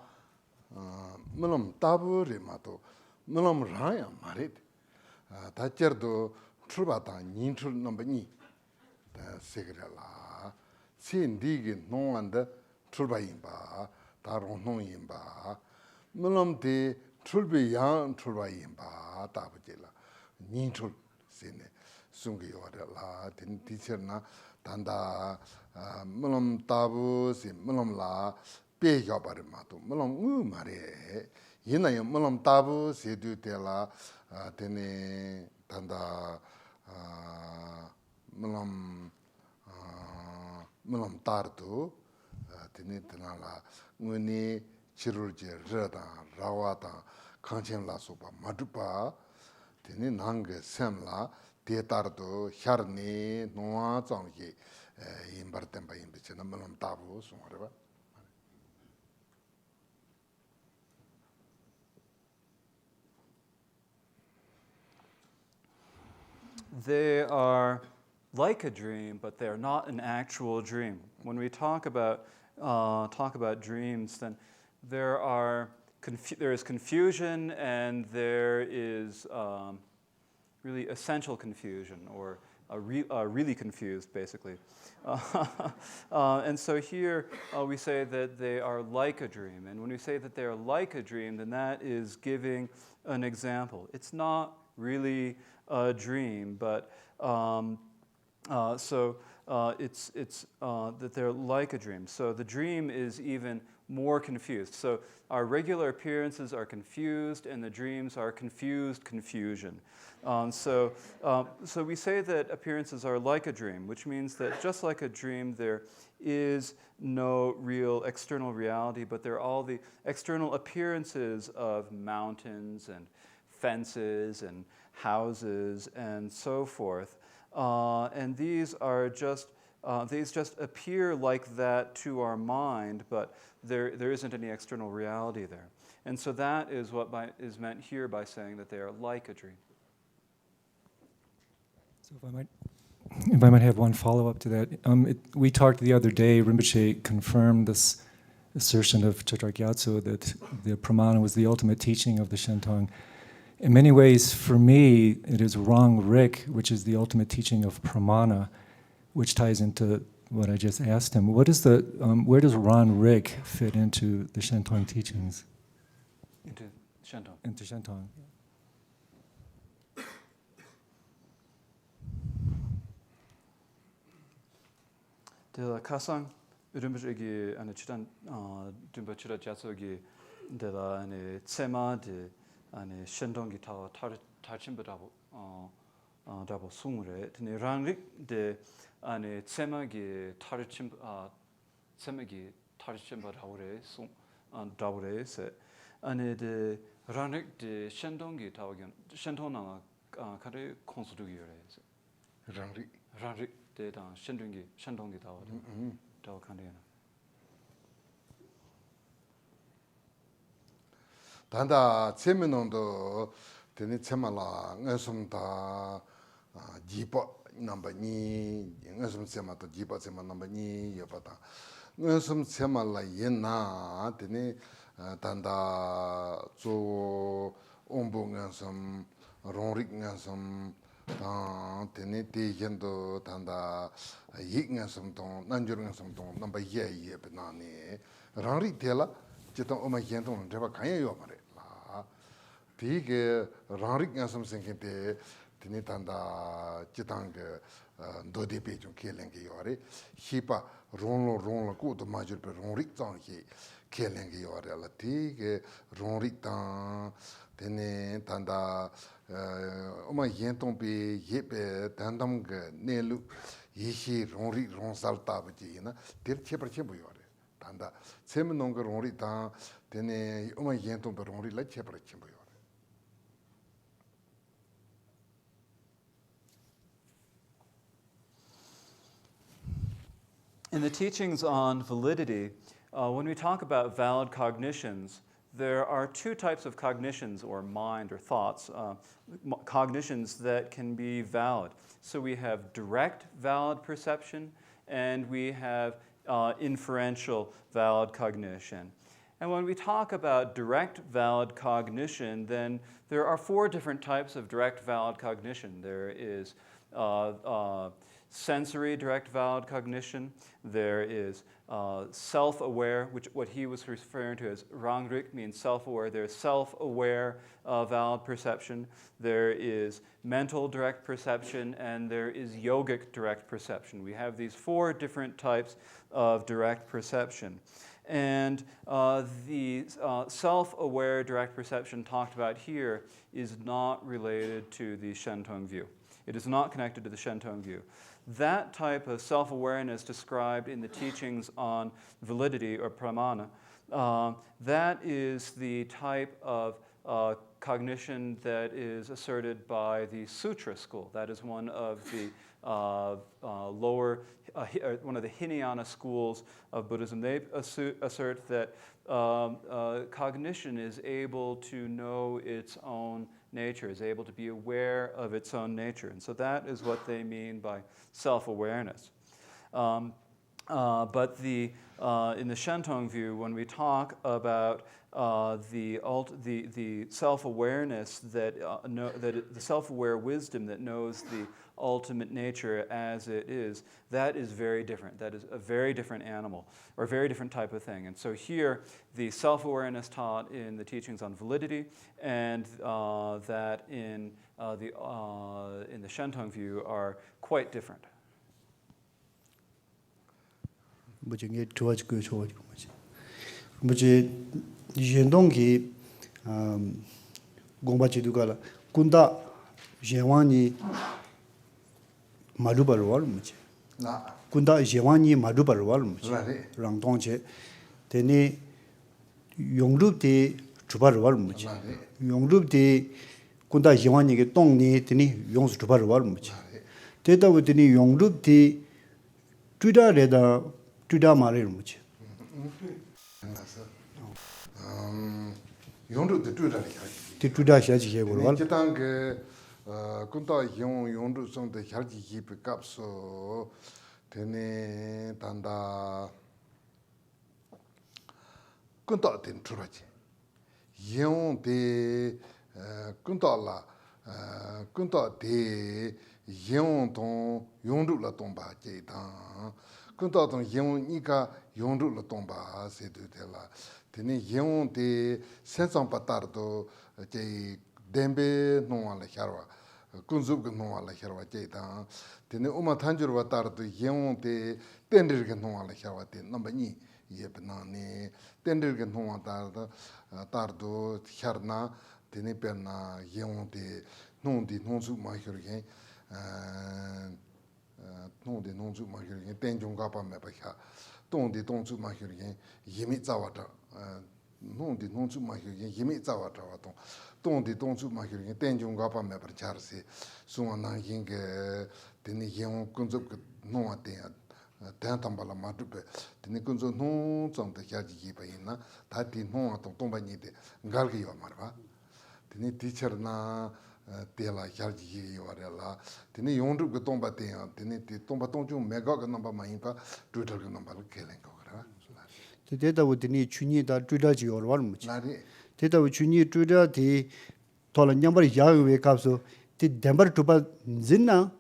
Mulam tabu rimato, Mulam raya marit. Tacherdo Trubata, Nintrul number ni. The Sigrela. Sin digin no under Trubayimba, Taron no yimba. Mulam de Trulbi yang Trubayimba, Tabujilla. Nintrul sine. Sungi order la, tin teacher na, Tanda Mulam tabu, sin Mulam la. Peyabari mato, Mulam mare. Yina Mulam tabu, sedu tela, tene tanda Mulam tartu, tene tenala, Muni chirurge, reda, rawata, kanchen la sopa, madupa, tene nanga semla, tetardo, charni, noa zangi, imbartemba imbicena, Mulam tabu, sumareva. They are like a dream, but they are not an actual dream. When we talk about dreams, then there is confusion and there is really essential confusion, or really confused, basically. And so here we say that they are like a dream. And when we say that they are like a dream, then that is giving an example. It's not really a dream, but it's that they're like a dream. So the dream is even more confused. So our regular appearances are confused, and the dreams are confused confusion. So we say that appearances are like a dream, which means that just like a dream, there is no real external reality, but there are all the external appearances of mountains and fences and houses and so forth, and these just appear like that to our mind, but there isn't any external reality there. And so that is what is meant here by saying that they are like a dream. So if I might have one follow-up to that. We talked the other day, Rinpoche confirmed this assertion of Chotar Gyatso that the pramana was the ultimate teaching of the Shentong. In many ways, for me, it is Rang Rik, which is the ultimate teaching of pramana, which ties into what I just asked him. Where does Rang Rik fit into the Shentong teachings? Into Shentong. Into Shentong. The kasang Rinpoche gi ane chitan Rinpoche chira jatso gi de la ane tsema de ane Shentong gi tawa tarchimba dabo sungre. Tene rangrik de ane tsema gi tarchimba dabore se ane de rangrik de Shentong gi tawa gi Shentong na kare konsudu gi yore se. Rangrik de dan Shentong gi tawa kandena. Tanda tseminon teni tsemala ngasumta jipa namba ni ngasum tsema to jipa tsema namba ni yopata ngasum tsemala yena teni tanda zo ombo ngasum ronrik ngasum teni te yendo tanda yik ngasum tong nanjur ngasum tong namba ye benani ranrik tela chitong oma yentong reba kanya yomare Tige rangrik ngasam sengkente tini tanda chitang dode pe chung kelenge yore hipa ronglo ku to majur pe rongrik zang hi kelenge yore la tige rongrik tang tini tanda oma yentong pe yepe tandam ge nelu yihi rongrik rongsal tabu ji na tir chepar chebu yore tanda tsem nong ge rongrik tang tini oma yentong pe rongrik la chepar chebu yore In the teachings on validity, when we talk about valid cognitions, there are two types of cognitions, or mind or thoughts, cognitions that can be valid. So we have direct valid perception, and we have inferential valid cognition. And when we talk about direct valid cognition, then there are four different types of direct valid cognition. There is sensory direct valid cognition. There is self-aware, which what he was referring to as Rangtong means self-aware. There's self-aware valid perception. There is mental direct perception, and there is yogic direct perception. We have these four different types of direct perception. And the self-aware direct perception talked about here is not related to the Shentong view. It is not connected to the Shentong view. That type of self-awareness described in the teachings on validity or pramana, that is the type of cognition that is asserted by the Sutra school. That is one of the one of the Hinayana schools of Buddhism. They assert that cognition is able to know its own nature, is able to be aware of its own nature. And so that is what they mean by self-awareness. But in the Shentong view, when we talk about the self-awareness the self-aware wisdom that knows the ultimate nature as it is, that is very different. That is a very different animal, or a very different type of thing. And so here, the self-awareness taught in the teachings on validity, and that in the Shentong view are quite different. Shentong ki gongpa chidukala kunda yewani madubarwal muche. Kunda yewani madubarwal muche. Rangtong che teni yongrup de chubarwal muche. Yongrup de kunda yewani ke tongni teni yongsu chubarwal muche. Teta wo teni yongrup de tuda reda tuda marir muche. 용도 뜻을 뜻다 샤지 해보러 기타 그 군다 용도 성대 샤지 기피 값소 되네 단다 군다 된 줄하지 용대 군다라 군다 대 용동 용도라 동바 제다 군다동 용이가 용도라 동바 세도텔라 tene yeon de sensang patardo je dembe no ala charwa kunzub no ala charwa je ta tene uma thanjur patardo yeon de tender ge no ala charwa te number ni yebna ne tender ge no tardo charna tene perna yeon de non di non su ma hirge non de non su ma hirge tenjong ga pa me ba kha tong de tong su ma hirge yimi zawata non di non su ma che yimi zawa tawa tong di tong su ma che tenjung ga pa me par charse suwa na yin ge teni yen kunzo no ate tan tambala ma tu pe teni kunzo no zong de ya ji ba yin na ta ti no atong tong ba ni de gal ge yo mar ba teni teacher na de la ya ji yo ra la teni yong du ge tong ba de teni ti tong ba tong ju me ga ga na ba ma yin pa tu ta ga na ba ke len ko ra Teta wudini chunyi da tuida ji yorwar muchi. Teta wu chunyi tuida di tola nyambar yaagwe kapsu di dembar tuba zinna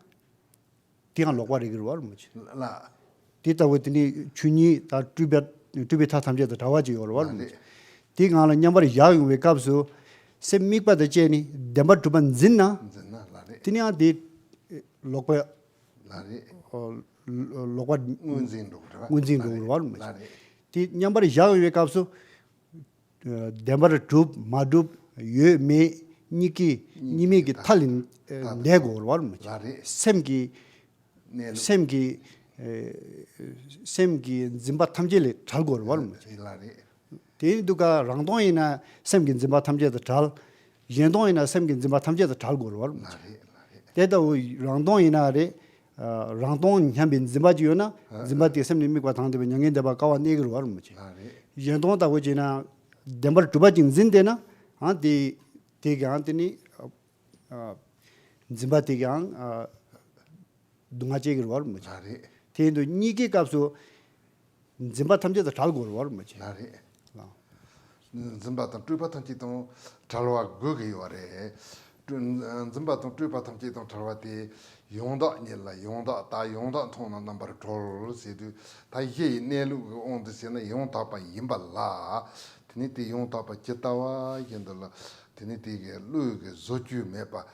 tinga lokwa rigirwar muchi. Teta wudini chunyi da tubi ta tamze da tawa ji yorwar muchi. Di ngala nyambar yaagwe kapsu se mikpa da jeni dembar tuba zinna tinya di lokwa unzin rogwar muchi. Ti nyambari yawe kapsu dembara tup madub ye me niki nimi ki thalin nego war much semgi zimba thamjele thalgor war much ti duka rangdong ina semgi zimba thamje da thal yendong ina semgi zimba thamje da thalgor war much te da rangdong ina re Rangtong nyambin zimbaji yona zimbati semni mi kwa thangde nyangen deba kawa negro war muchi Shentong ta wajina dembar tuba jing zinde na ha di ga antini zimbati ga dunga chegir war muchi tendo niki kapsu zimba thamje da thal gor war muchi zimba tan tuba tan chi ton thalwa go ge yore zimba tan tuba tan chi ton thalwa ti yongda nyela yongda ta yongda thona number 12 se du ta ye ne lu on de se na yongda pa yimba la tini ti yongda pa chetawa yendala tini ti ge lu ge zoju me pa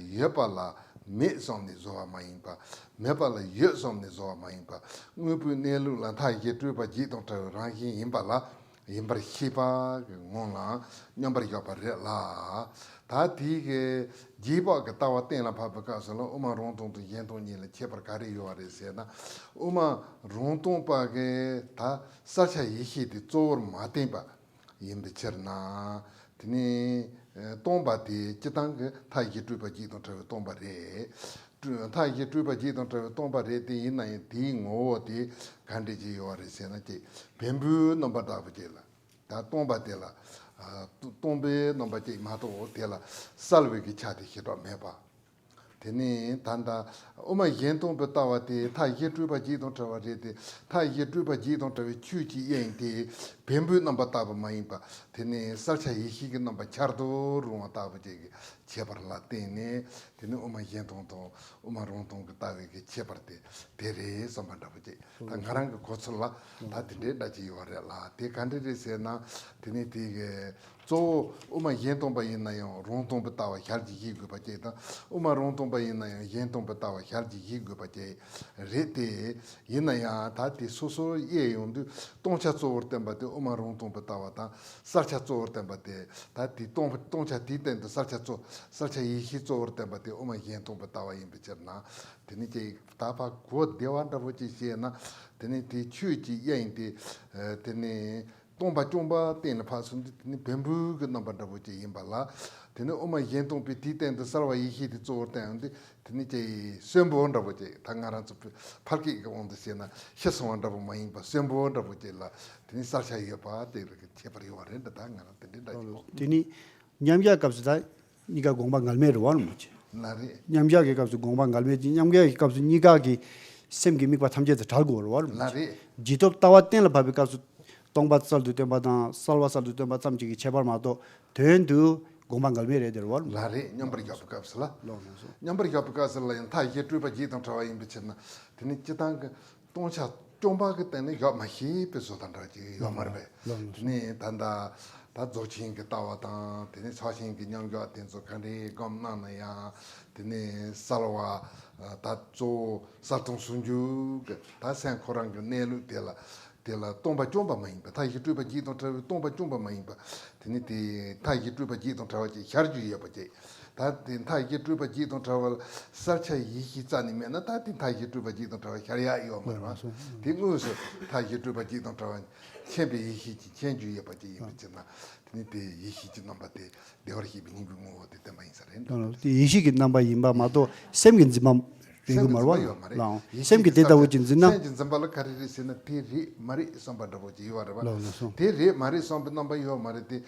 ye pa la me som ni zo ma yimba me pa la ye som ni zo ma yimba ngupu ne lu la ta ye tuba ji ton ta ra yimba la yimbar hipa ngona nyambar ya par la ta ti ge jiba ga tawa ten la pa ka so lo uma Rangtong to Yentong ni le che par ka ri yo re se na uma Rangtong pa ge ta sa cha yi hi de zor ma ten ba yim de cher na tini tong ba ti chitang ge ta yi tu ba ji ton tre tong ba re ta yi tu ba ji ton tre tong ba re ti yin na ti ngo ti kan de ji yo re se na ti bembu no ba da ba je la ta tong ba de la tombe nomba che mato tela salve ki chati hiro meba teni tanda oma Yentong betawa te ta ye truba ji don trawa re te ta ye truba ji don trawa chu ji yen te bembu nomba taba maimba teni salcha yi hi nomba chardo ruwa taba je chebar la teni oma Yentong to oma Rangtong ka tawe ke chebar te tere samba taba je ta ngarang ko chola ta tinde da ji yore la te kande re se na teni te zo oma Yentong ba yin na yo Rangtong betawa hyal ji hi gu ba je ta oma Rangtong ba yin na yo Yentong betawa hyal ji hi gu ba je re te yin na ya ta ti so so ye yong du tong cha zo or ten ba te oma Rangtong betawa ta sar cha zo or ten ba te ta ti tong cha ti ten de sar cha yi hi zo or ten ba te oma Yentong betawa yin be cher na teni je ta pa go dewan da bo ji se na teni ti chu ji yen ti teni tomba chomba ten pa sun ni bembu ge number da bo ji yin ba la teni oma Yentong pe ti ten de sarwa yi hi de zo ten de teni je sembo da bo ji tangaran zu palki ge on de se na sheson da bo ma yin ba sembo da bo ji la teni sar cha yi pa de ge che par yo re da tangaran teni da tini nyamja kapsu da niga gongba ngalme ro war muchi nari nyamja ge kapsu gongba ngalme ji nyamja ge kapsu niga gi semgi mikwa thamje da thal gor war nari jitop tawaten la babe kapsu tongbat sal du temba da salwa sal du temba samji gi chebar ma to den du gongba ngalme re der war nari nyambar ga pa kapsala nyambar ga pa kapsala yan ta ye tu ba ji tong trawa yin be chen na teni chitang ge tong cha chomba ge ten ga ma hi pe so tan ra ji yo mar be teni tanda ta zo chin ge tawa ta teni cha chin ge nyang ga ten so kan ri gom na na ya teni salwa ta zo sa tong sun ju ge ta san khorang ge ne lu de la tomba chomba ma imba ta yi tu ba ji tong trawa tomba chomba ma imba teni ti ta yi tu ba ji tong trawa ji hyar ju ya ba je ta tin ta yi tu ba ji tong trawa sar cha yi hi za ni me na ta tin ta yi tu ba ji tong trawa hyar ya yo ma ma ti ngu su ta yi tu ba ji tong trawa chen be yi hi ji chen ju ya ba je imba chen na teni ti yi hi ji namba te de or hi bi ni bu mo te ma in sa ren ti ishi gi namba yimba ma to semgin zima regu marwa la semgi te da wujin zina sen zambala kariri sena ti ri mari samba da boji yo ra ti ri mari samba namba yo mari ti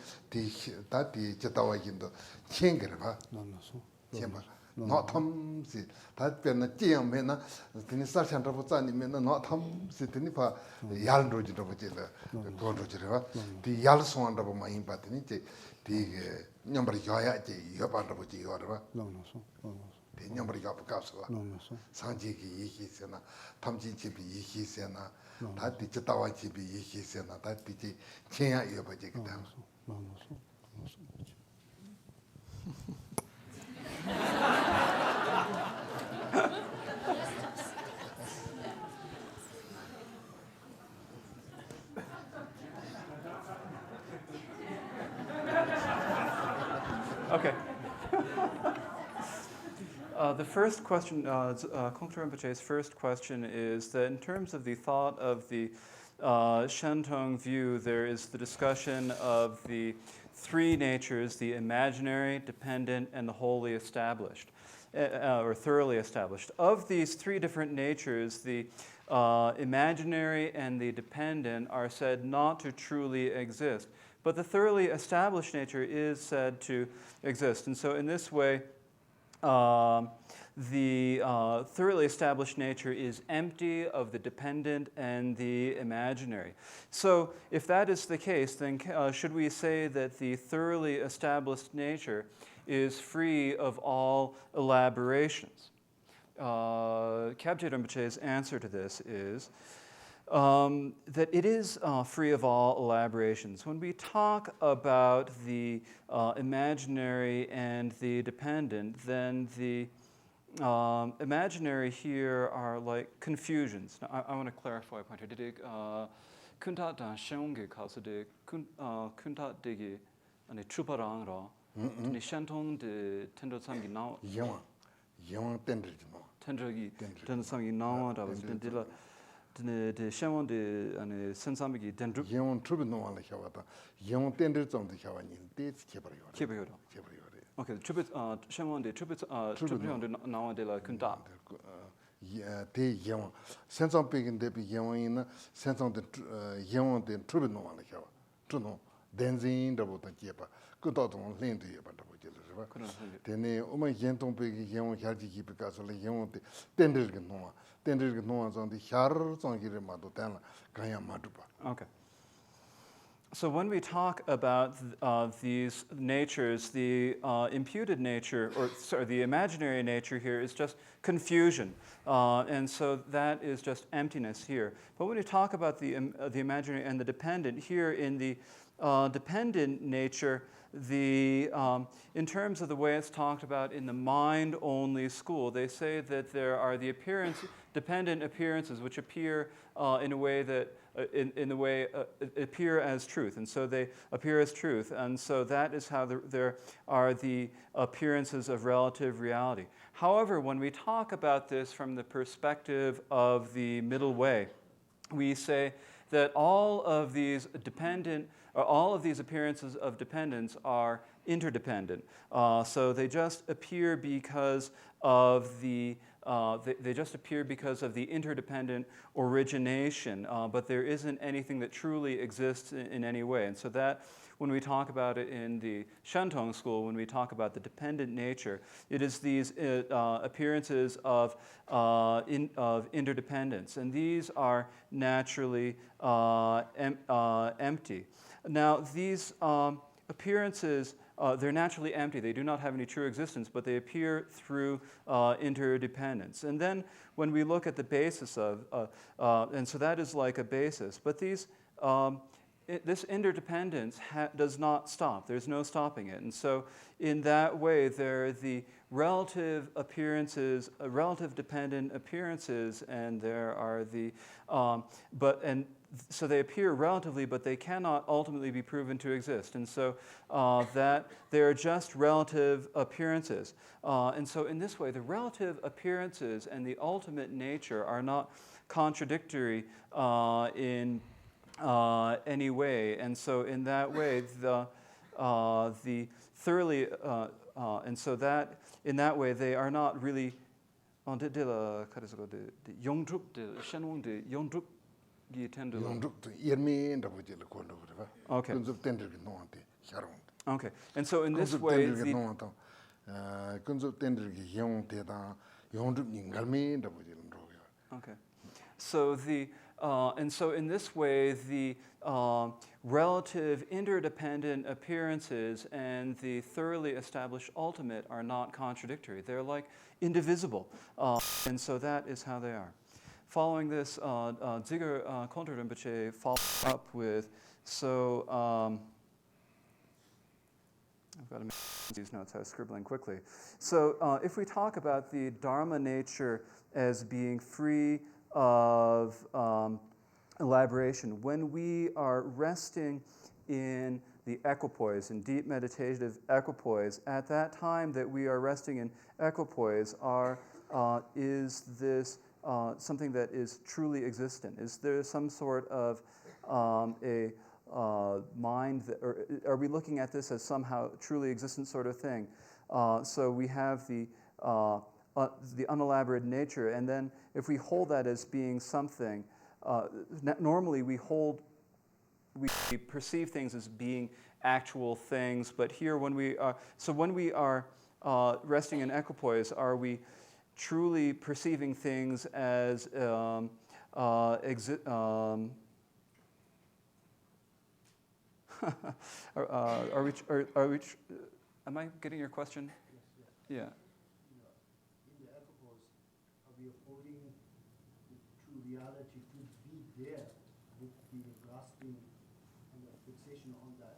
ta ti chetawa yindo chengre ba chemba no tham si ta pe na chiang me na tini sa chan ra bo za ni me na no tham si tini pa yal ro ji da boji la go ro ji ba ti yal so an da bo ma yin pa tini ti nyambar yo ya ji yo pa da boji yo ra ba 대 냠버리가 부까스라 상지기 얘기세나 탐진집이 얘기세나 다 뒤졌다와 집이 얘기세나 다 뒤지 체야 이어버지겠다 Okay. The first question, Kongtrul Rinpoche's first question is that in terms of the thought of the Shentong view, there is the discussion of the three natures, the imaginary, dependent, and the wholly established. or thoroughly established. Of these three different natures, the imaginary and the dependent are said not to truly exist. But the thoroughly established nature is said to exist. And so in this way, the thoroughly established nature is empty of the dependent and the imaginary. So if that is the case, then should we say that the thoroughly established nature is free of all elaborations? Kagye Rinpoche's answer to this is that it is free of all elaborations. When we talk about the imaginary and the dependent, then the imaginary here are like confusions. Now, I want to clarify a point here. Did kunta dan shenge kaso de kunta degi ane chuparang ni Shentong de tendo samgi now yang tender no tendogi tendo samgi now da was dila de shemon de ane sensamgi dendru yang trubi no wala hawata yang tender zong de hawa ni de kebar yo Okay, tribute shemon de tribute de now de la kunta te yang sensam pegin de yang ina sensam de yang de trubi no wala hawa tu no denzin da bota kepa kunta dong len de ba da bo je le ba tene oma Shentong pegi yang harji ki ka so le yang de tender ge no zong de har zong gi re ma do tan la kanya ma du ba. Okay. So when we talk about these natures, the imputed nature, or sorry, the imaginary nature here is just confusion. And so that is just emptiness here. But when we talk about the imaginary and the dependent, here in the dependent nature, in terms of the way it's talked about in the mind-only school, they say that there are the dependent appearances which appear in a way that appear as truth, and so they appear as truth, and so that is how there are the appearances of relative reality. However, when we talk about this from the perspective of the middle way, we say that all of these appearances of dependence are interdependent. So they just appear because of the interdependent origination, but there isn't anything that truly exists in any way. And so that, when we talk about it in the Shentong school, when we talk about the dependent nature, it is these appearances of interdependence, and these are naturally empty. Now, these appearances, they're naturally empty. They do not have any true existence, but they appear through interdependence. And then when we look at the basis of, and so that is like a basis, but these, this interdependence does not stop. There's no stopping it. And so in that way, there are the relative appearances, relative dependent appearances, and there are the, so they appear relatively, but they cannot ultimately be proven to exist. And so that they are just relative appearances. And so in this way, the relative appearances and the ultimate nature are not contradictory in any way. And so in that way, the thoroughly, and so that in that way, they are not really, Okay. Okay. And so in this way, okay. So and so in this way, the relative interdependent appearances and the thoroughly established ultimate are not contradictory. They're like indivisible. And so that is how they are. Following this, Dzigar Kongtrul Rinpoche follows up with, so I've got to make these notes, I was scribbling quickly. So if we talk about the Dharma nature as being free of elaboration, when we are resting in the equipoise, in deep meditative equipoise, at that time that we are resting in equipoise, is this something that is truly existent? Is there some sort of a mind, or are we looking at this as somehow truly existent sort of thing? So we have the the unelaborated nature. And then if we hold that as being something, normally we perceive things as being actual things, but here when we are resting in equipoise, are we truly perceiving things as are we am I getting your question? Yes. Yeah. In the equipoise, are we holding the true reality to be there with the grasping and the fixation on that?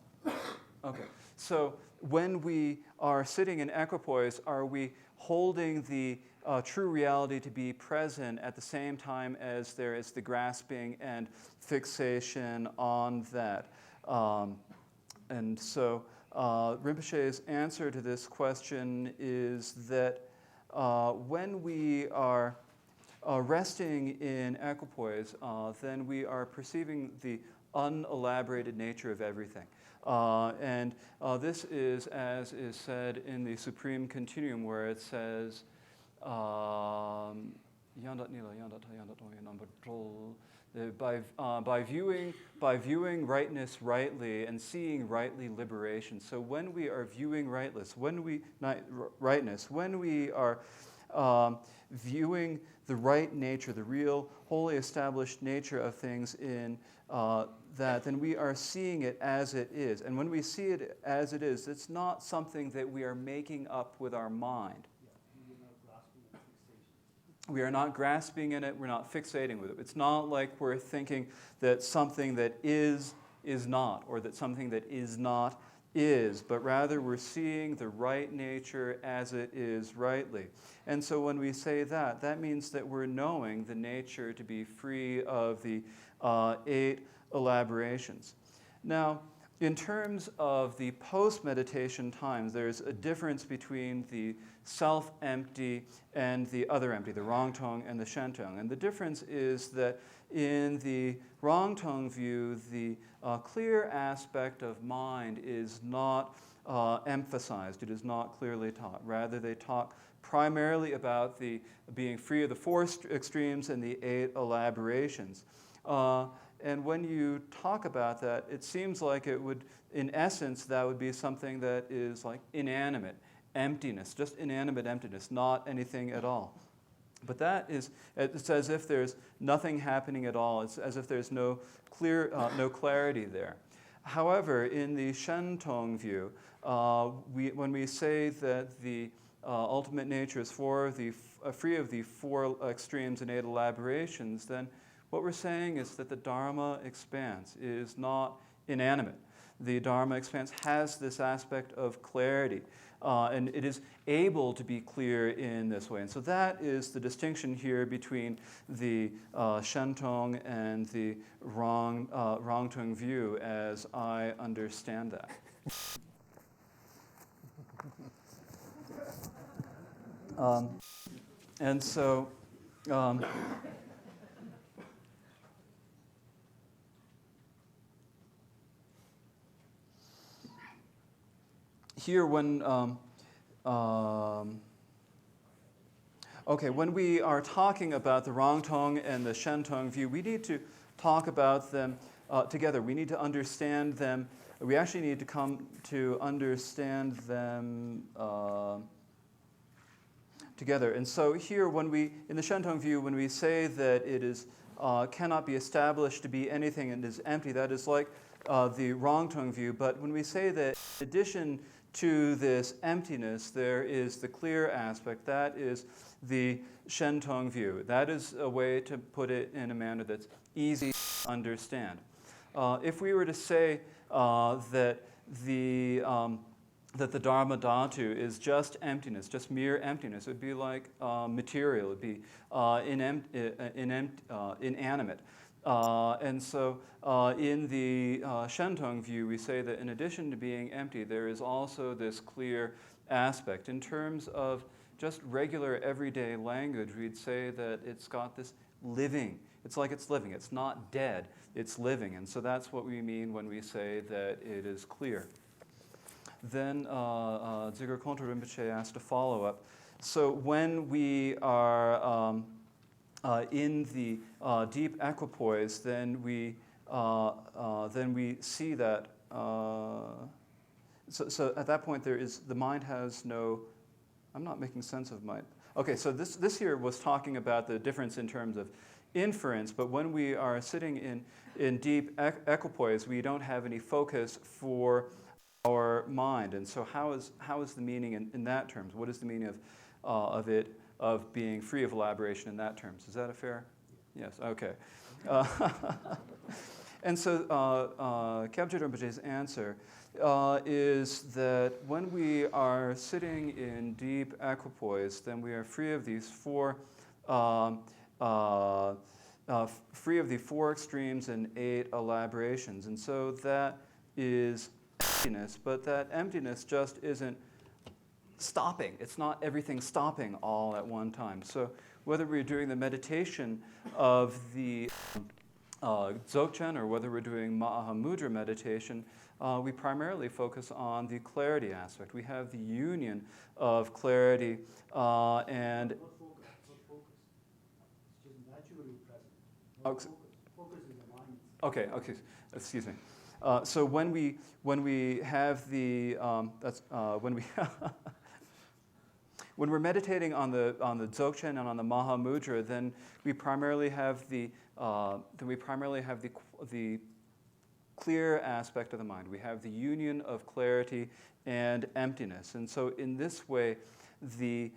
Okay, so when we are sitting in equipoise, are we holding the true reality to be present at the same time as there is the grasping and fixation on that? And so Rinpoche's answer to this question is that when we are resting in equipoise, then we are perceiving the unelaborated nature of everything. And this is, as is said in the Supreme Continuum, where it says, by viewing rightness rightly and seeing rightly liberation. So when we are viewing rightness, when we are viewing the right nature, the real, wholly established nature of things in that, then we are seeing it as it is. And when we see it as it is, it's not something that we are making up with our mind. We are not grasping in it, we're not fixating with it. It's not like we're thinking that something that is not, or that something that is not is, but rather we're seeing the right nature as it is rightly. And so when we say that, that means that we're knowing the nature to be free of the 8 elaborations. Now, in terms of the post-meditation times, there's a difference between the self-empty and the other empty, the Rangtong and the Shentong. And the difference is that in the Rangtong view, the clear aspect of mind is not emphasized. It is not clearly taught. Rather, they talk primarily about the being free of the 4 extremes and the 8 elaborations. And when you talk about that, it seems like it would, in essence, that would be something that is like inanimate, emptiness, just inanimate emptiness, not anything at all. But that is, it's as if there's nothing happening at all. It's as if there's no clarity there. However, in the Shentong view, when we say that the ultimate nature is free of the 4 extremes and 8 elaborations, then what we're saying is that the Dharma expanse is not inanimate. The Dharma expanse has this aspect of clarity, and it is able to be clear in this way. And so that is the distinction here between the Shentong and the Rangtong view, as I understand that. And so here when when we are talking about the Rangtong and the Shentong view, we need to talk about them together. We need to understand them. We actually need to come to understand them together. And so here, when in the Shentong view, when we say that it is cannot be established to be anything and is empty, that is like the Rangtong view. But when we say that in addition to this emptiness, there is the clear aspect, that is the Shentong view. That is a way to put it in a manner that's easy to understand. If we were to say that the Dharma Dhatu is just emptiness, just mere emptiness, it would be like material, it would be inanimate. And so in the Shentong view, we say that in addition to being empty, there is also this clear aspect. In terms of just regular everyday language, we'd say that it's got this living. It's like it's living. It's not dead. It's living. And so that's what we mean when we say that it is clear. Then Dzigor Kongtrul Rinpoche asked a follow-up. So when we are in the deep equipoise, then we see that. So at that point, the mind has no. I'm not making sense of mind. Okay, so this here was talking about the difference in terms of inference, but when we are sitting in deep equipoise, we don't have any focus for our mind. And so how is the meaning in that terms? What is the meaning of being free of elaboration in that terms? Is that a fair? Yes, okay. And so Kagye Rinpoche's answer is that when we are sitting in deep equipoise, then we are free of these free of the 4 extremes and 8 elaborations. And so that is emptiness, but that emptiness just isn't stopping. It's not everything stopping all at one time. So whether we're doing the meditation of the Dzogchen or whether we're doing Mahamudra meditation, we primarily focus on the clarity aspect. We have the union of clarity and... Not focus. It's just naturally present. Focus is the mind. Okay, excuse me. So when we have the when we're meditating on the Dzogchen and on the Mahamudra, then we primarily have the clear aspect of the mind. We have the union of clarity and emptiness. And so in this way, the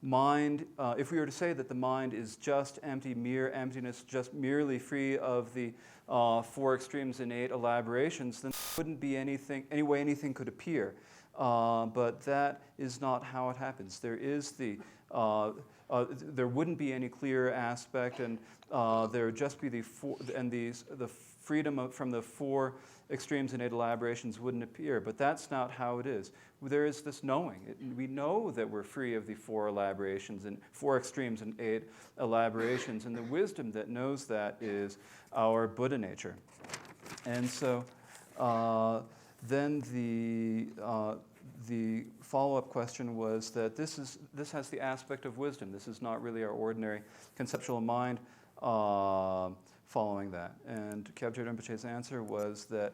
mind, if we were to say that the mind is just empty, mere emptiness, just merely free of the 4 extremes and 8 elaborations, then there wouldn't be any way anything could appear. But that is not how it happens. There is there wouldn't be any clear aspect, and there would just be the freedom from the 4 extremes and 8 elaborations wouldn't appear. But that's not how it is. There is this knowing. We know that we're free of the 4 elaborations and 4 extremes and 8 elaborations, and the wisdom that knows that is our Buddha nature. And so then the follow-up question was that this has the aspect of wisdom. This is not really our ordinary conceptual mind following that. And Kagye Rinpoche's answer was that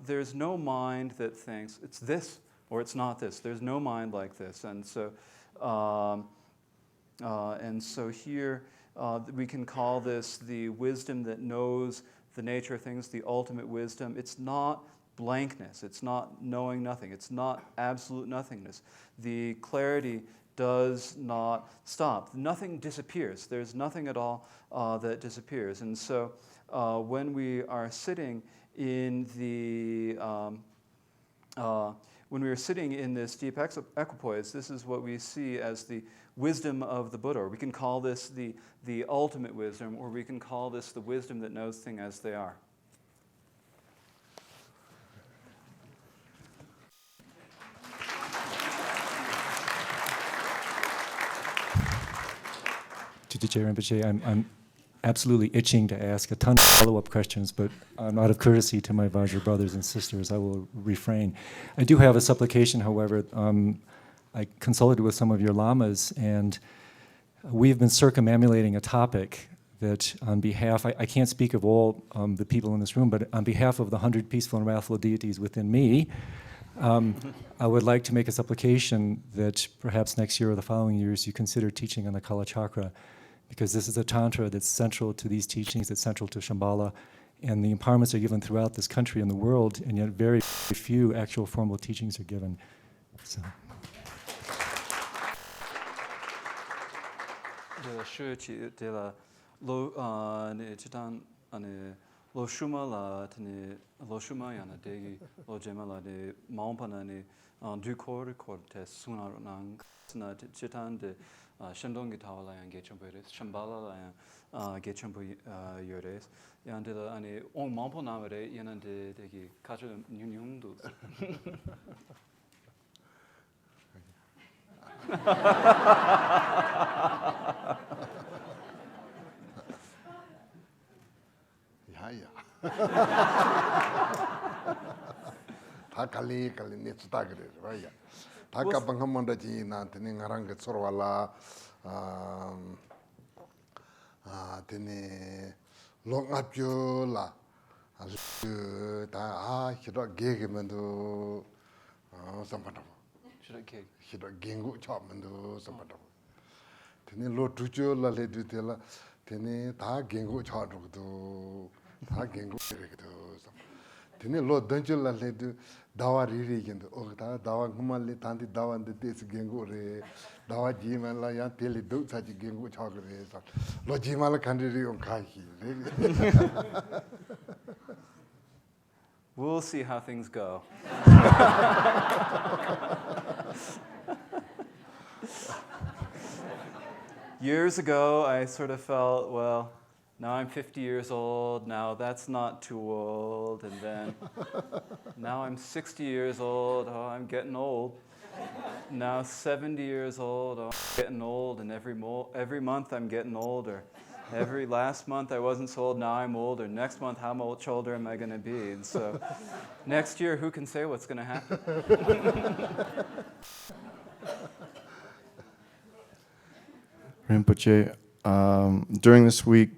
there's no mind that thinks it's this or it's not this. There's no mind like this. And so here we can call this the wisdom that knows the nature of things, the ultimate wisdom. It's not blankness. It's not knowing nothing. It's not absolute nothingness. The clarity does not stop. Nothing disappears. There's nothing at all that disappears. And so when we are sitting in when we are sitting in this deep equipoise, this is what we see as the wisdom of the Buddha. Or we can call this the ultimate wisdom, or we can call this the wisdom that knows things as they are. Kagye Rinpoche, I'm absolutely itching to ask a ton of follow-up questions, but out of courtesy to my Vajra brothers and sisters, I will refrain. I do have a supplication, however. I consulted with some of your lamas, and we've been circumambulating a topic that on behalf, I can't speak of all the people in this room, but on behalf of the 100 peaceful and wrathful deities within me, I would like to make a supplication that perhaps next year or the following years you consider teaching on the Kalachakra, because this is a tantra that's central to these teachings, that's central to Shambhala, and the empowerments are given throughout this country and the world, and yet very few actual formal teachings are given. So. Lo shuma la tene lo shuma yana degi lo jema la de maompana ni du kor te suna nang na chitan de Shentong gi tawala yang ge chompo yores Shambhala la yang ge chompo yores yang de la ani on maompo namare yana de degi kacho nyung du 다 갈리 네 쓰다 그래. 봐야. Taka Bangamanda Jina, Tini Naranga Sorwala, Tini Long Apiola, Hira Gigamando, Sampata. Hira Gingu Chopmando, Sampata. Tini Lo Tucho La Ledutella, Tini Ta Gingu Chadrudo, Ta Gingu Director. Tini Lo Dungeon La Ledu, Dawa Riri, and Ogda, Dawa Humali, Tanti Dawa and the Tis Gengu, Dawa Jimala, Yan Tele Do such a Gengu Chocolate, Lo Jimala Candidate on Kaki. We'll see how things go. Years ago, I sort of felt, well, now I'm 50 years old, now that's not too old, and then now I'm 60 years old, oh, I'm getting old. Now 70 years old, oh, I'm getting old, and every month I'm getting older. Every last month I wasn't so old, now I'm older. Next month, how much older am I going to be? And so next year, who can say what's going to happen? Rinpoche, during this week,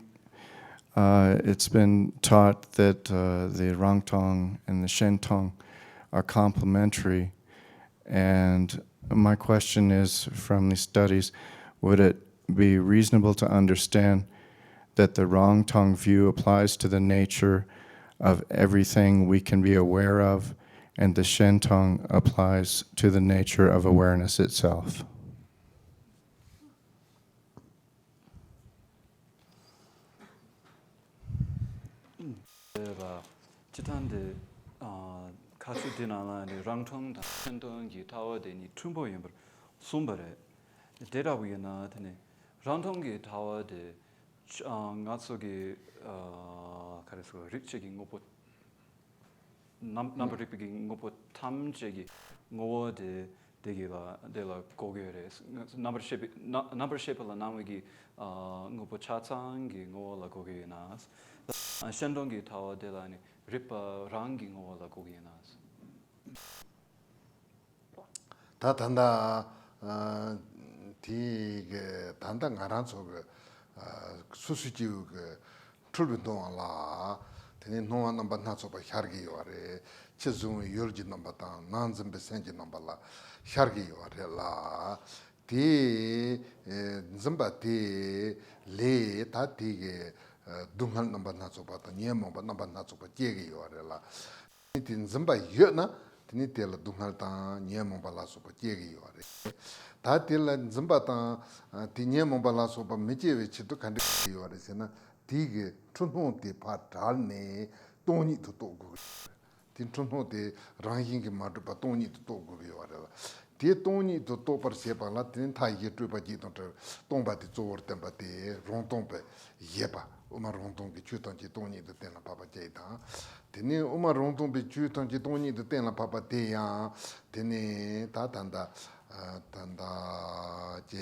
it's been taught that the Rangtong and the Shentong are complementary. And my question is, from these studies, would it be reasonable to understand that the Rangtong view applies to the nature of everything we can be aware of, and the Shentong applies to the nature of awareness itself? Chitande kasu dinala ni Rangtong da Shentong gi tawa de ni tumbo yimber sumbare dera wina tene Rangtong gi tawa de ngatso gi kareso rikche gi ngopo number rikpe gi ngopo tamje gi ngo de de la kogere number shape la namu gi ngopo chatsang gi ngo la kogere nas Shentong gi tawa de la ni ripa rangi ngo la kogere nas Ta Tanda Tanda Garanso Susuju Trubidon la, Tini Noa number Natsoba Hargi or Chizum Yurji number down, Nanzim Besenji number la, Hargi or la, Ti Zimba Ti Le Tati Dunghal number Natsoba, Nyemo number Natsoba Jegi or la, Tin Zimba Yuna, Tinitela Dunghal Nyemo Balasuba Jegi or Tatilla Zimbata, Tinia Mombala Sopa Michevich to Kandi or Sena, Tig, Tunhote Patalne, Tony to Togo. Tintunhote, Ranking Matupa, Tony to Togo. Dear Tony to Topper Sepa, Latin Tiger Trupagito, Tombati Zor Tempate, Rangtong, Yepa, Uma Rangtong, Chutanji Tony, the Tena Papa Jeta. Tene Uma Rangtong, Chutanji Tony, the Tena Papa Tea, Tene Tatanda. Tanda J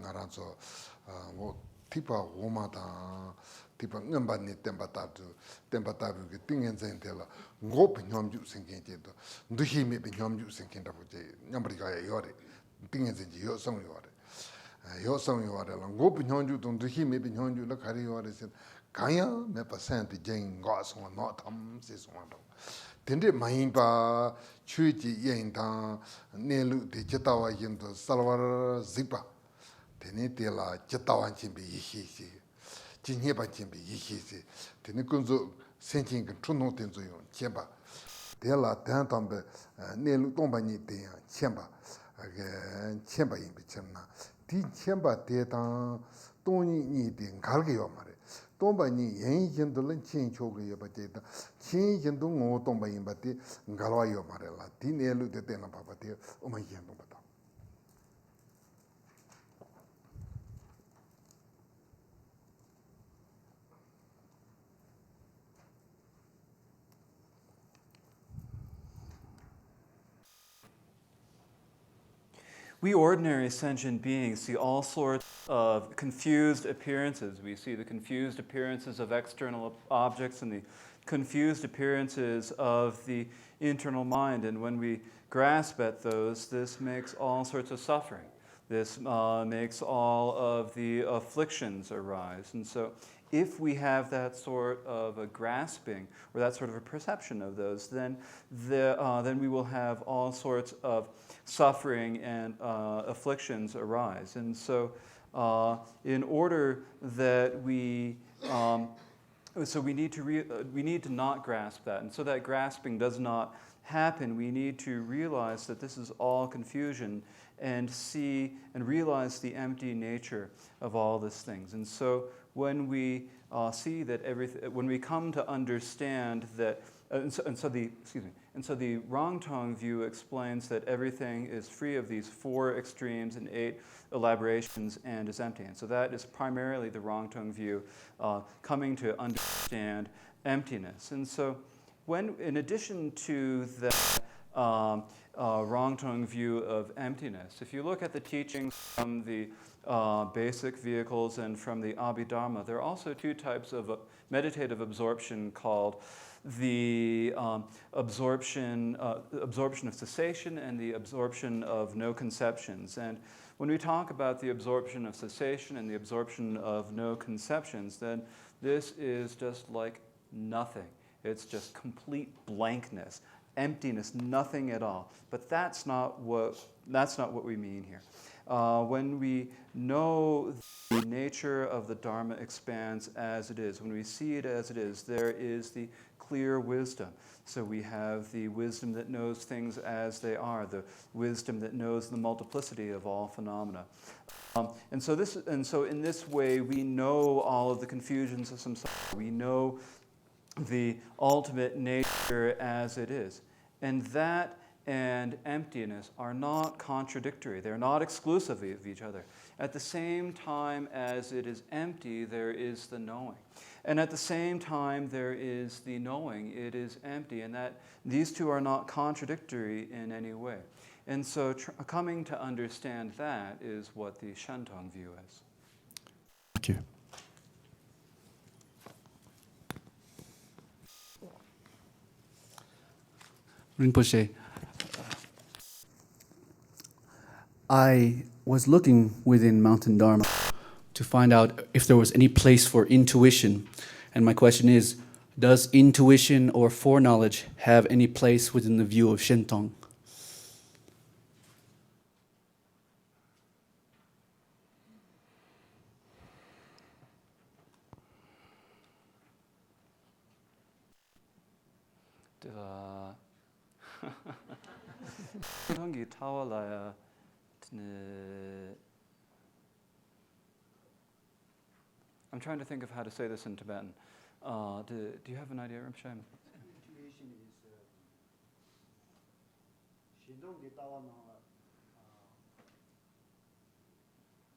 Naranzo Tipa Womata Tipa Nambani Tempatatu Dingen Zentella Ngop Nyomju sinking do he may be Nyomju sinking of Nambrika Yori Dingen Yo Song Yori Yo Song Yori Ngop Nyonju don't do he may be Nyonju la Kari Yori said Kaya me percent Jane Goss or not says one. Tende Mahimpa, Chuji Yentang, Nelu de Jetawa Yento, Salvar Zipa, Tenetela, Jetawan Chimbi Yihisi, Jinheba Chimbi Yihisi, Tenekunzo, Senting Truno Tenzoyon, Chemba, Dela Tantambe, Nelu Tombani Dean, Chemba, again Chemba Yimbichemna, Ti Chemba Tetan, Tony Nidin, Kalgiomare. Tombani, Yen the Lanchin Chogi Bateta, Chin Yendung, Tomba in Bati, Galoyo Marella, Tinelu de Tena Papati, Omayan Bata. We ordinary sentient beings see all sorts of confused appearances. We see the confused appearances of external objects and the confused appearances of the internal mind. And when we grasp at those, this makes all sorts of suffering. This makes all of the afflictions arise. And so if we have that sort of a grasping or that sort of a perception of those, then we will have all sorts of suffering and afflictions arise. And so in order that we need to not grasp that. And so that grasping does not happen, we need to realize that this is all confusion and see and realize the empty nature of all these things. And so when we see that when we come to understand that, and so the Rangtong view explains that everything is free of these 4 extremes and 8 elaborations and is empty. And so that is primarily the Rangtong view, coming to understand emptiness. And so when, in addition to that Rangtong view of emptiness, if you look at the teachings from the basic vehicles and from the Abhidharma, there are also 2 types of meditative absorption called the absorption of cessation and the absorption of no conceptions. And when we talk about the absorption of cessation and the absorption of no conceptions, then this is just like nothing. It's just complete blankness, emptiness, nothing at all. But that's not what we mean here. When we know the nature of the Dharma expands as it is, when we see it as it is, there is the clear wisdom. So we have the wisdom that knows things as they are, the wisdom that knows the multiplicity of all phenomena. And so in this way, we know all of the confusions of samsara. We know the ultimate nature as it is. And that and emptiness are not contradictory. They're not exclusive of each other. At the same time as it is empty, there is the knowing. And at the same time, there is the knowing. It is empty. And that these 2 are not contradictory in any way. And so coming to understand that is what the Shentong view is. Thank you. Rinpoche, I was looking within Mountain Dharma to find out if there was any place for intuition. And my question is, does intuition or foreknowledge have any place within the view of Shentong? I'm trying to think of how to say this in Tibetan. Do you have an idea, Rinpoche? Intuition is Shentong ge tawa na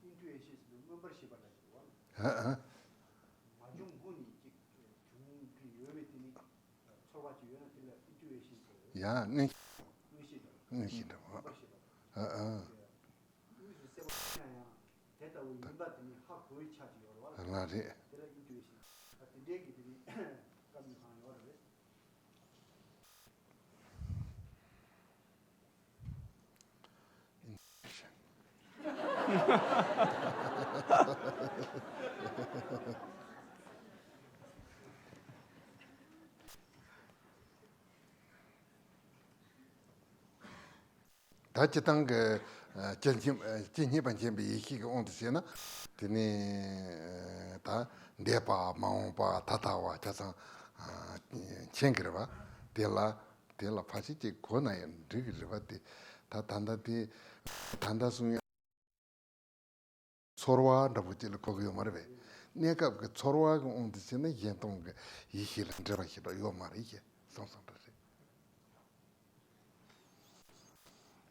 intuition is membership ala jiwa. Majung guni jung pi yobe tini chowa ji yona tila intuition. 야, 네. 네, 힘들어. 알라리. 다치당 그 진입한 점이 이기가 온듯이나 되네 다 내파 마음파 타타와 자상 챙겨봐 될라 파시지 권나에 되기르바디 다 단다디 단다숭이 서로와 나부질 거기요 말베 내가 그 서로와 온듯이나 yen동 이기를 들어가시도 요 말이게 성성도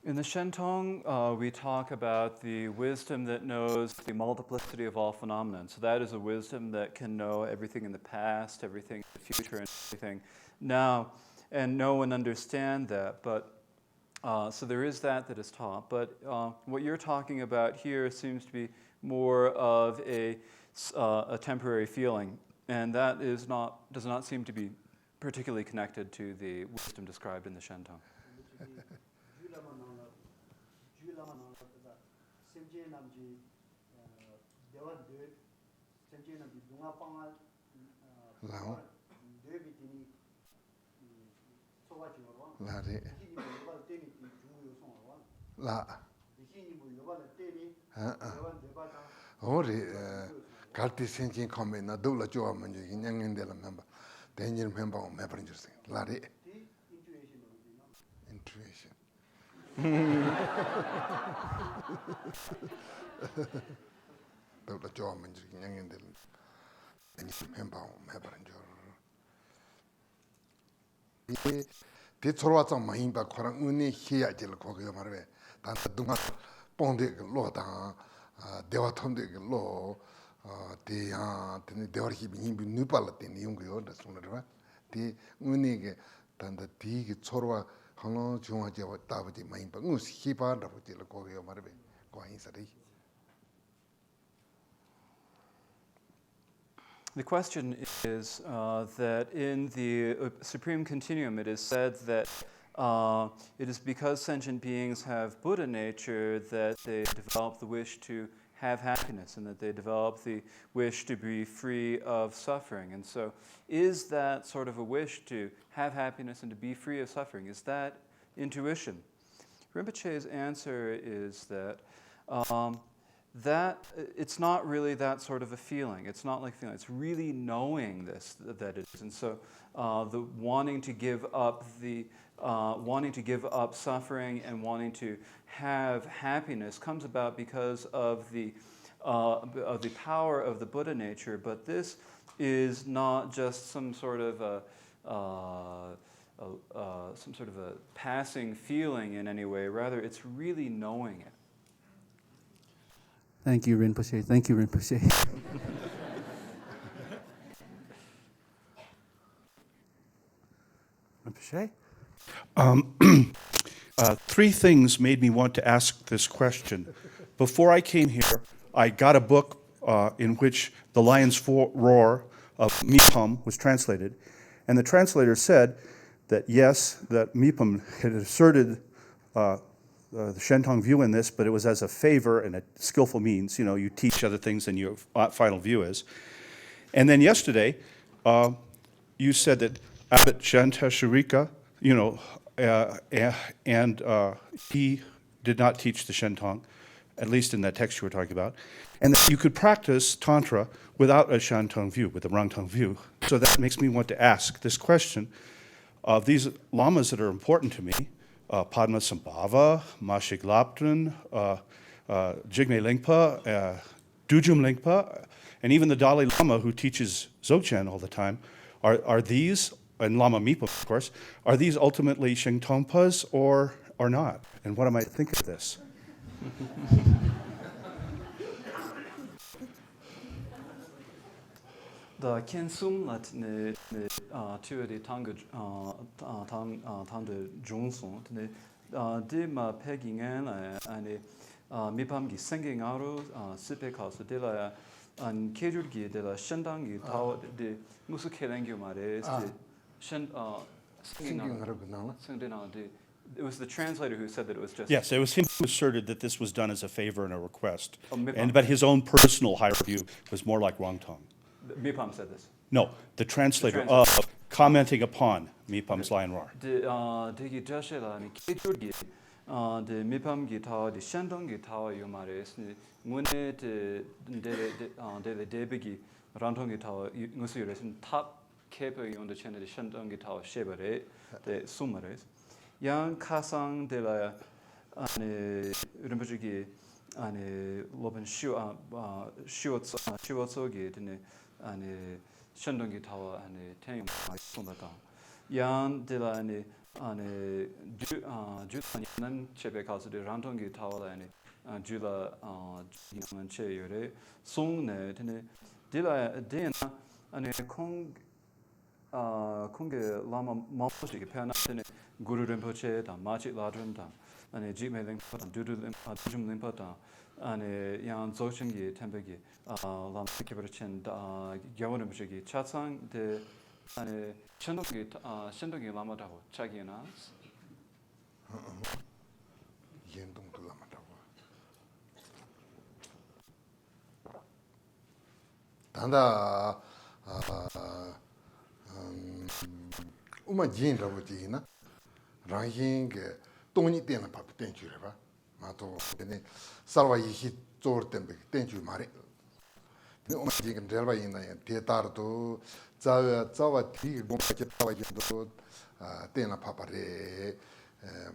In the Shentong, we talk about the wisdom that knows the multiplicity of all phenomena. So that is a wisdom that can know everything in the past, everything in the future, and everything now, and know and understand that. But so there is that is taught. But what you're talking about here seems to be more of a temporary feeling, and that does not seem to be particularly connected to the wisdom described in the Shentong. Kalti Senjin come na dola joa manju nyangin de la member. Danger member on member interesting. Lari. Intuition. Dola joa manju nyangin de la. Danger member on member enjoy. Di chorwa tsang mahin ba korang uni hiya jil kogyo marwe. Dan dunga ponde lo dang dewa tonde lo de dewa hibi nimbi nupala de yungyo da sunarwa. Di uni ge dan di ge chorwa hanlo jungwa jewa dabaji mahin ba ngus hiba da jil kogyo marwe. Kwa insari. The question is that in the Supreme Continuum it is said that it is because sentient beings have Buddha nature that they develop the wish to have happiness and that they develop the wish to be free of suffering. And so is that sort of a wish to have happiness and to be free of suffering, is that intuition? Rinpoche's answer is that it's not really that sort of a feeling. It's not like feeling. It's really knowing this that it is. And so the wanting to give up suffering and wanting to have happiness comes about because of the power of the Buddha nature. But this is not just some sort of a passing feeling in any way. Rather, it's really knowing it. Thank you, Rinpoche. Thank you, Rinpoche. Rinpoche? Three things made me want to ask this question. Before I came here, I got a book in which the lion's roar of Mipam was translated, and the translator said that yes, that Mipam had asserted the Shentong view in this, but it was as a favor and a skillful means. You know, you teach other things than your final view is. And then yesterday, you said that Abbot Shantashurika, and he did not teach the Shentong, at least in that text you were talking about, and that you could practice Tantra without a Shentong view, with a Rangtong view. So that makes me want to ask this question of these lamas that are important to me, Padmasambhava, Mashik Lapten, Jigme Lingpa, Dujum Lingpa, and even the Dalai Lama who teaches Dzogchen all the time, are these, and Lama Mipa, of course, are these ultimately Shentongpas or not? And what am I to think of this? The Kensum lat ne tuer de tanga tang jungsung ne de ma pegging and mipam gi singing aro sipe kaus de la an kejur gi de la shendang gi taw de musu keleng gi mare shen singing aro de. It was the translator who said that it was just... Yes, it was him who asserted that this was done as a favor and a request. But his own personal higher view was more like Rangtong. Mipam said this. No, the translator of commenting upon Mipam's lion roar. The Mipam gi taw the Shentong gi taw yu mare ngune de debigi Rangtong gi taw ngusu yure top kepe yon de chene de Shentong gi taw shebare de sumares. Yang kasang de la Rinpoche gi loben shiwotso gi Shentong gi tawa ten sumata. Yang de la jutan chebe kasu de Rangtong gi tawa jula yang che yore song ne de la de kongge lama maoshi gi pena Guru Rinpoche da Machi Ladran da Jigme Lingpa da Dujum Lingpa da Yang Dzogchen gi Tempe gi Lam Kibarchen da Gyawan Rinpoche gi Chatsang de 아니 신동이 라마다고 자기나 연동도 남았다고. 단다 우마 진라고 지나 랑hin게 동이 때는 밥 땡주래 봐. 마도 근데 살와 이히 쪼르 때문에 땡주 말해. 근데 우마 지금 될바 있나 대다르도 자와 뒤 공부하게 타와지도 때나 파파레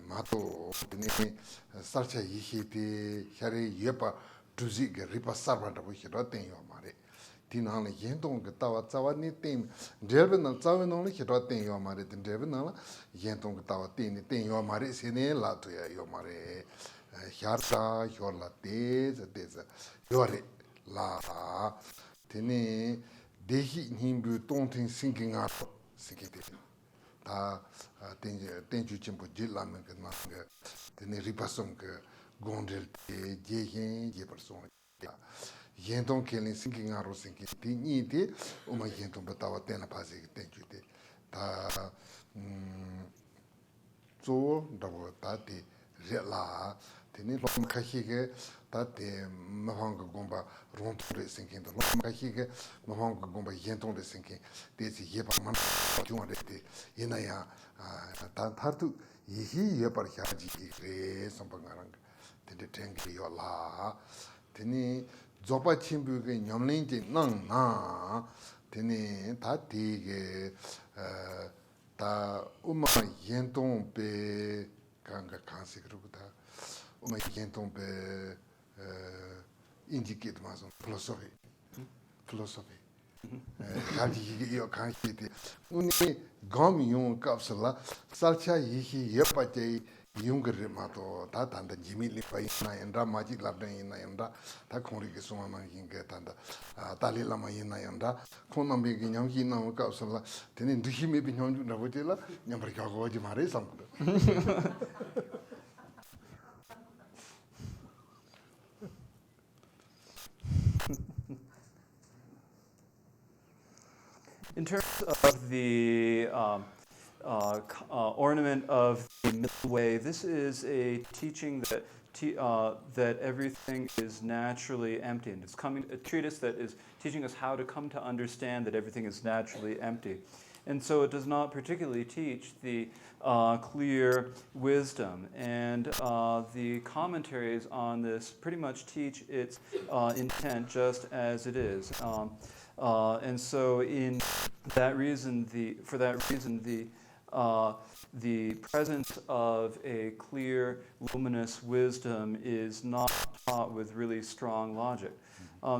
마도 근데 살차 이히디 샤리 예파 두지게 리파 사바다고 히로 땡요 말해. 디나는 연동 그 따와 자와니 땡 제베는 자웨는 히로 땡요 말해. 제베는 연동 그 따와 땡요 말해. 세네 라도야 요 말해. 샤르다 효라데 데자 요레 라 테네 데히 님부 동팅 싱킹아 싱키데 다 땡주 쯤부 질라면 그 나가 테네 리파송 그 gondel 테 제힌 제퍼송 yenton kelin sinking aro sinking ti ni ti uma yenton batawa tena pasi tenju te ta zo dawo ta ti rela teni lom khahi ge ta te mahang gomba rontre sinking to lom khahi ge mahang gomba yenton de sinking te si ye pa man juwa de te yena ya ta tartu yihi ye par khaji re sampangarang te tengi yo la teni zopa chimbuge nyamlinji nang na teni ta tige ta uma yentong pe kanga kansi kruta uma yentong pe indicate maso philosophy 가지 요 간시데 우니 감이 용 kapsula 살차 이히 예빠제 이용거를 마도 다 단다 지밀리 파이나 엔다 마직 랍데이나 엔다 다 콩리게 소마만 긴게 단다 달리라마 이나 엔다 콩남비 기념기 나오 kapsula 되는 느낌이 비뇨 나보텔라 냠버가고 오지 마레 삼고 In terms of the ornament of the middle way, this is a teaching that that everything is naturally empty, and it's a treatise that is teaching us how to come to understand that everything is naturally empty. And so it does not particularly teach the clear wisdom. And the commentaries on this pretty much teach its intent just as it is. And so for that reason, the presence of a clear, luminous wisdom is not taught with really strong logic.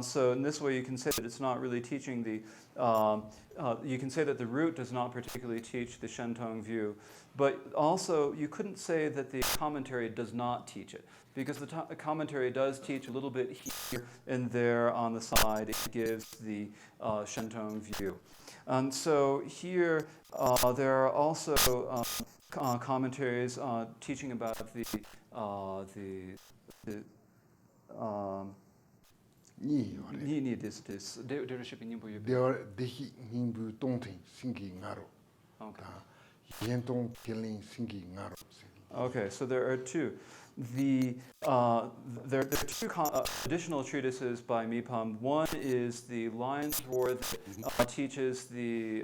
So in this way, you can say that it's not really teaching the. You can say that the root does not particularly teach the Shentong view, but also you couldn't say that the commentary does not teach it, because the commentary does teach a little bit here and there on the side. It gives the Shentong view. And so here there are also commentaries teaching about the dehi nimbu tongting singi ngaro. Yentong killing singi ngaro. Okay, so there are two. There are two additional treatises by Mipam. One is the Lion's Roar that teaches the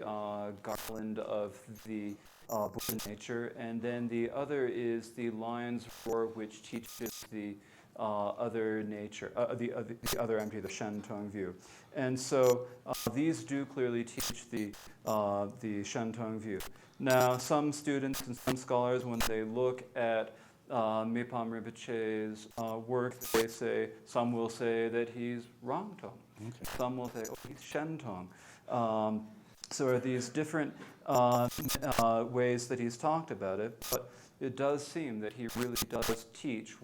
garland of the Buddha nature, and then the other is the Lion's Roar, which teaches the other nature, the other empty, the Shentong view. And so these do clearly teach the Shentong view. Now, some students and some scholars, when they look at Mipam Rinpoche's work, some will say that he's Rangtong. Okay. Some will say, oh, he's Shentong. So there are these different ways that he's talked about it, but it does seem that he really does teach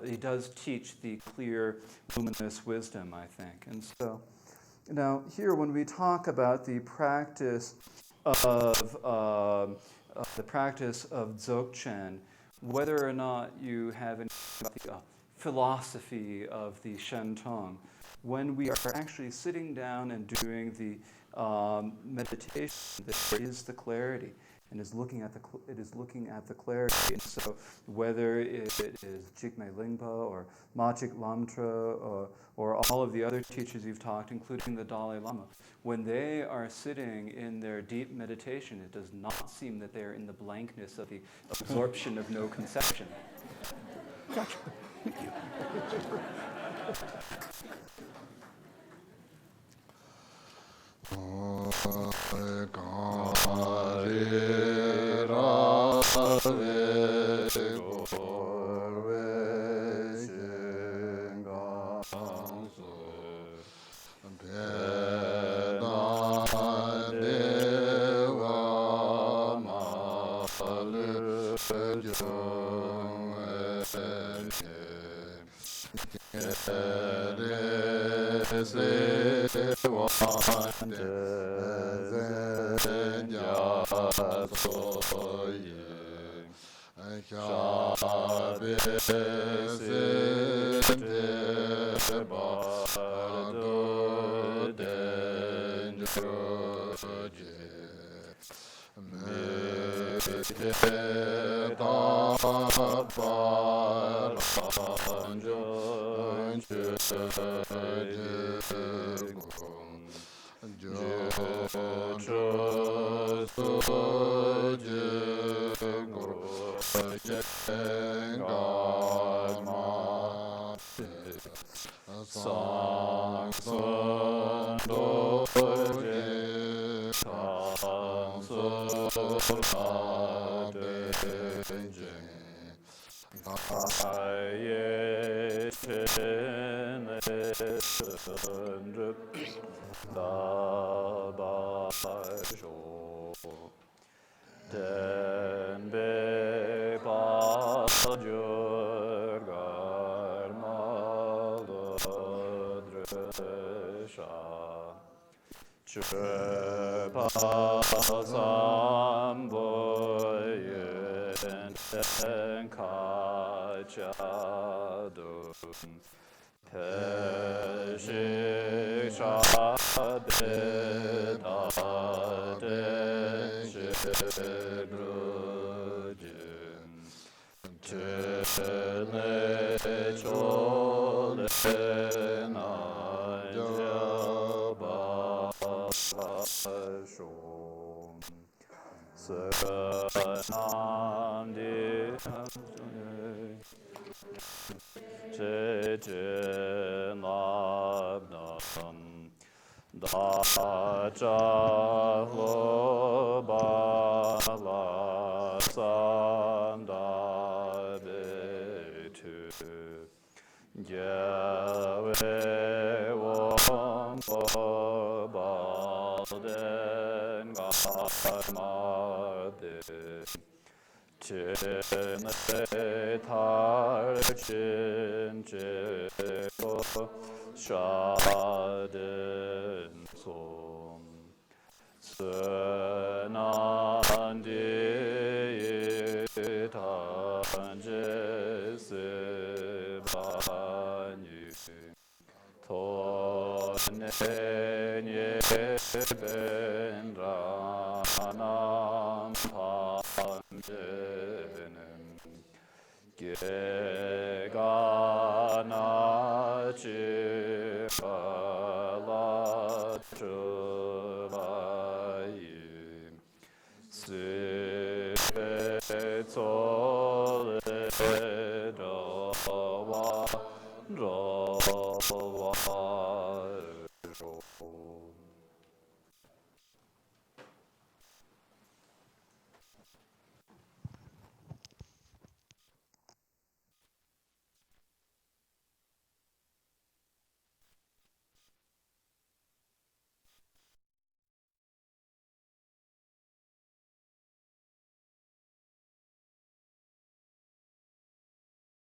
he does teach the clear, luminous wisdom, I think. And so, now here, when we talk about the practice of Dzogchen, whether or not you have any philosophy of the Shentong, when we are actually sitting down and doing the meditation, there is the clarity, and is looking at the clarity. And so, whether it is Jigme Lingpa or Machik Lamtra or all of the other teachers you've talked, including the Dalai Lama, when they are sitting in their deep meditation, it does not seem that they are in the blankness of the absorption of no conception. Gotcha. Thank you.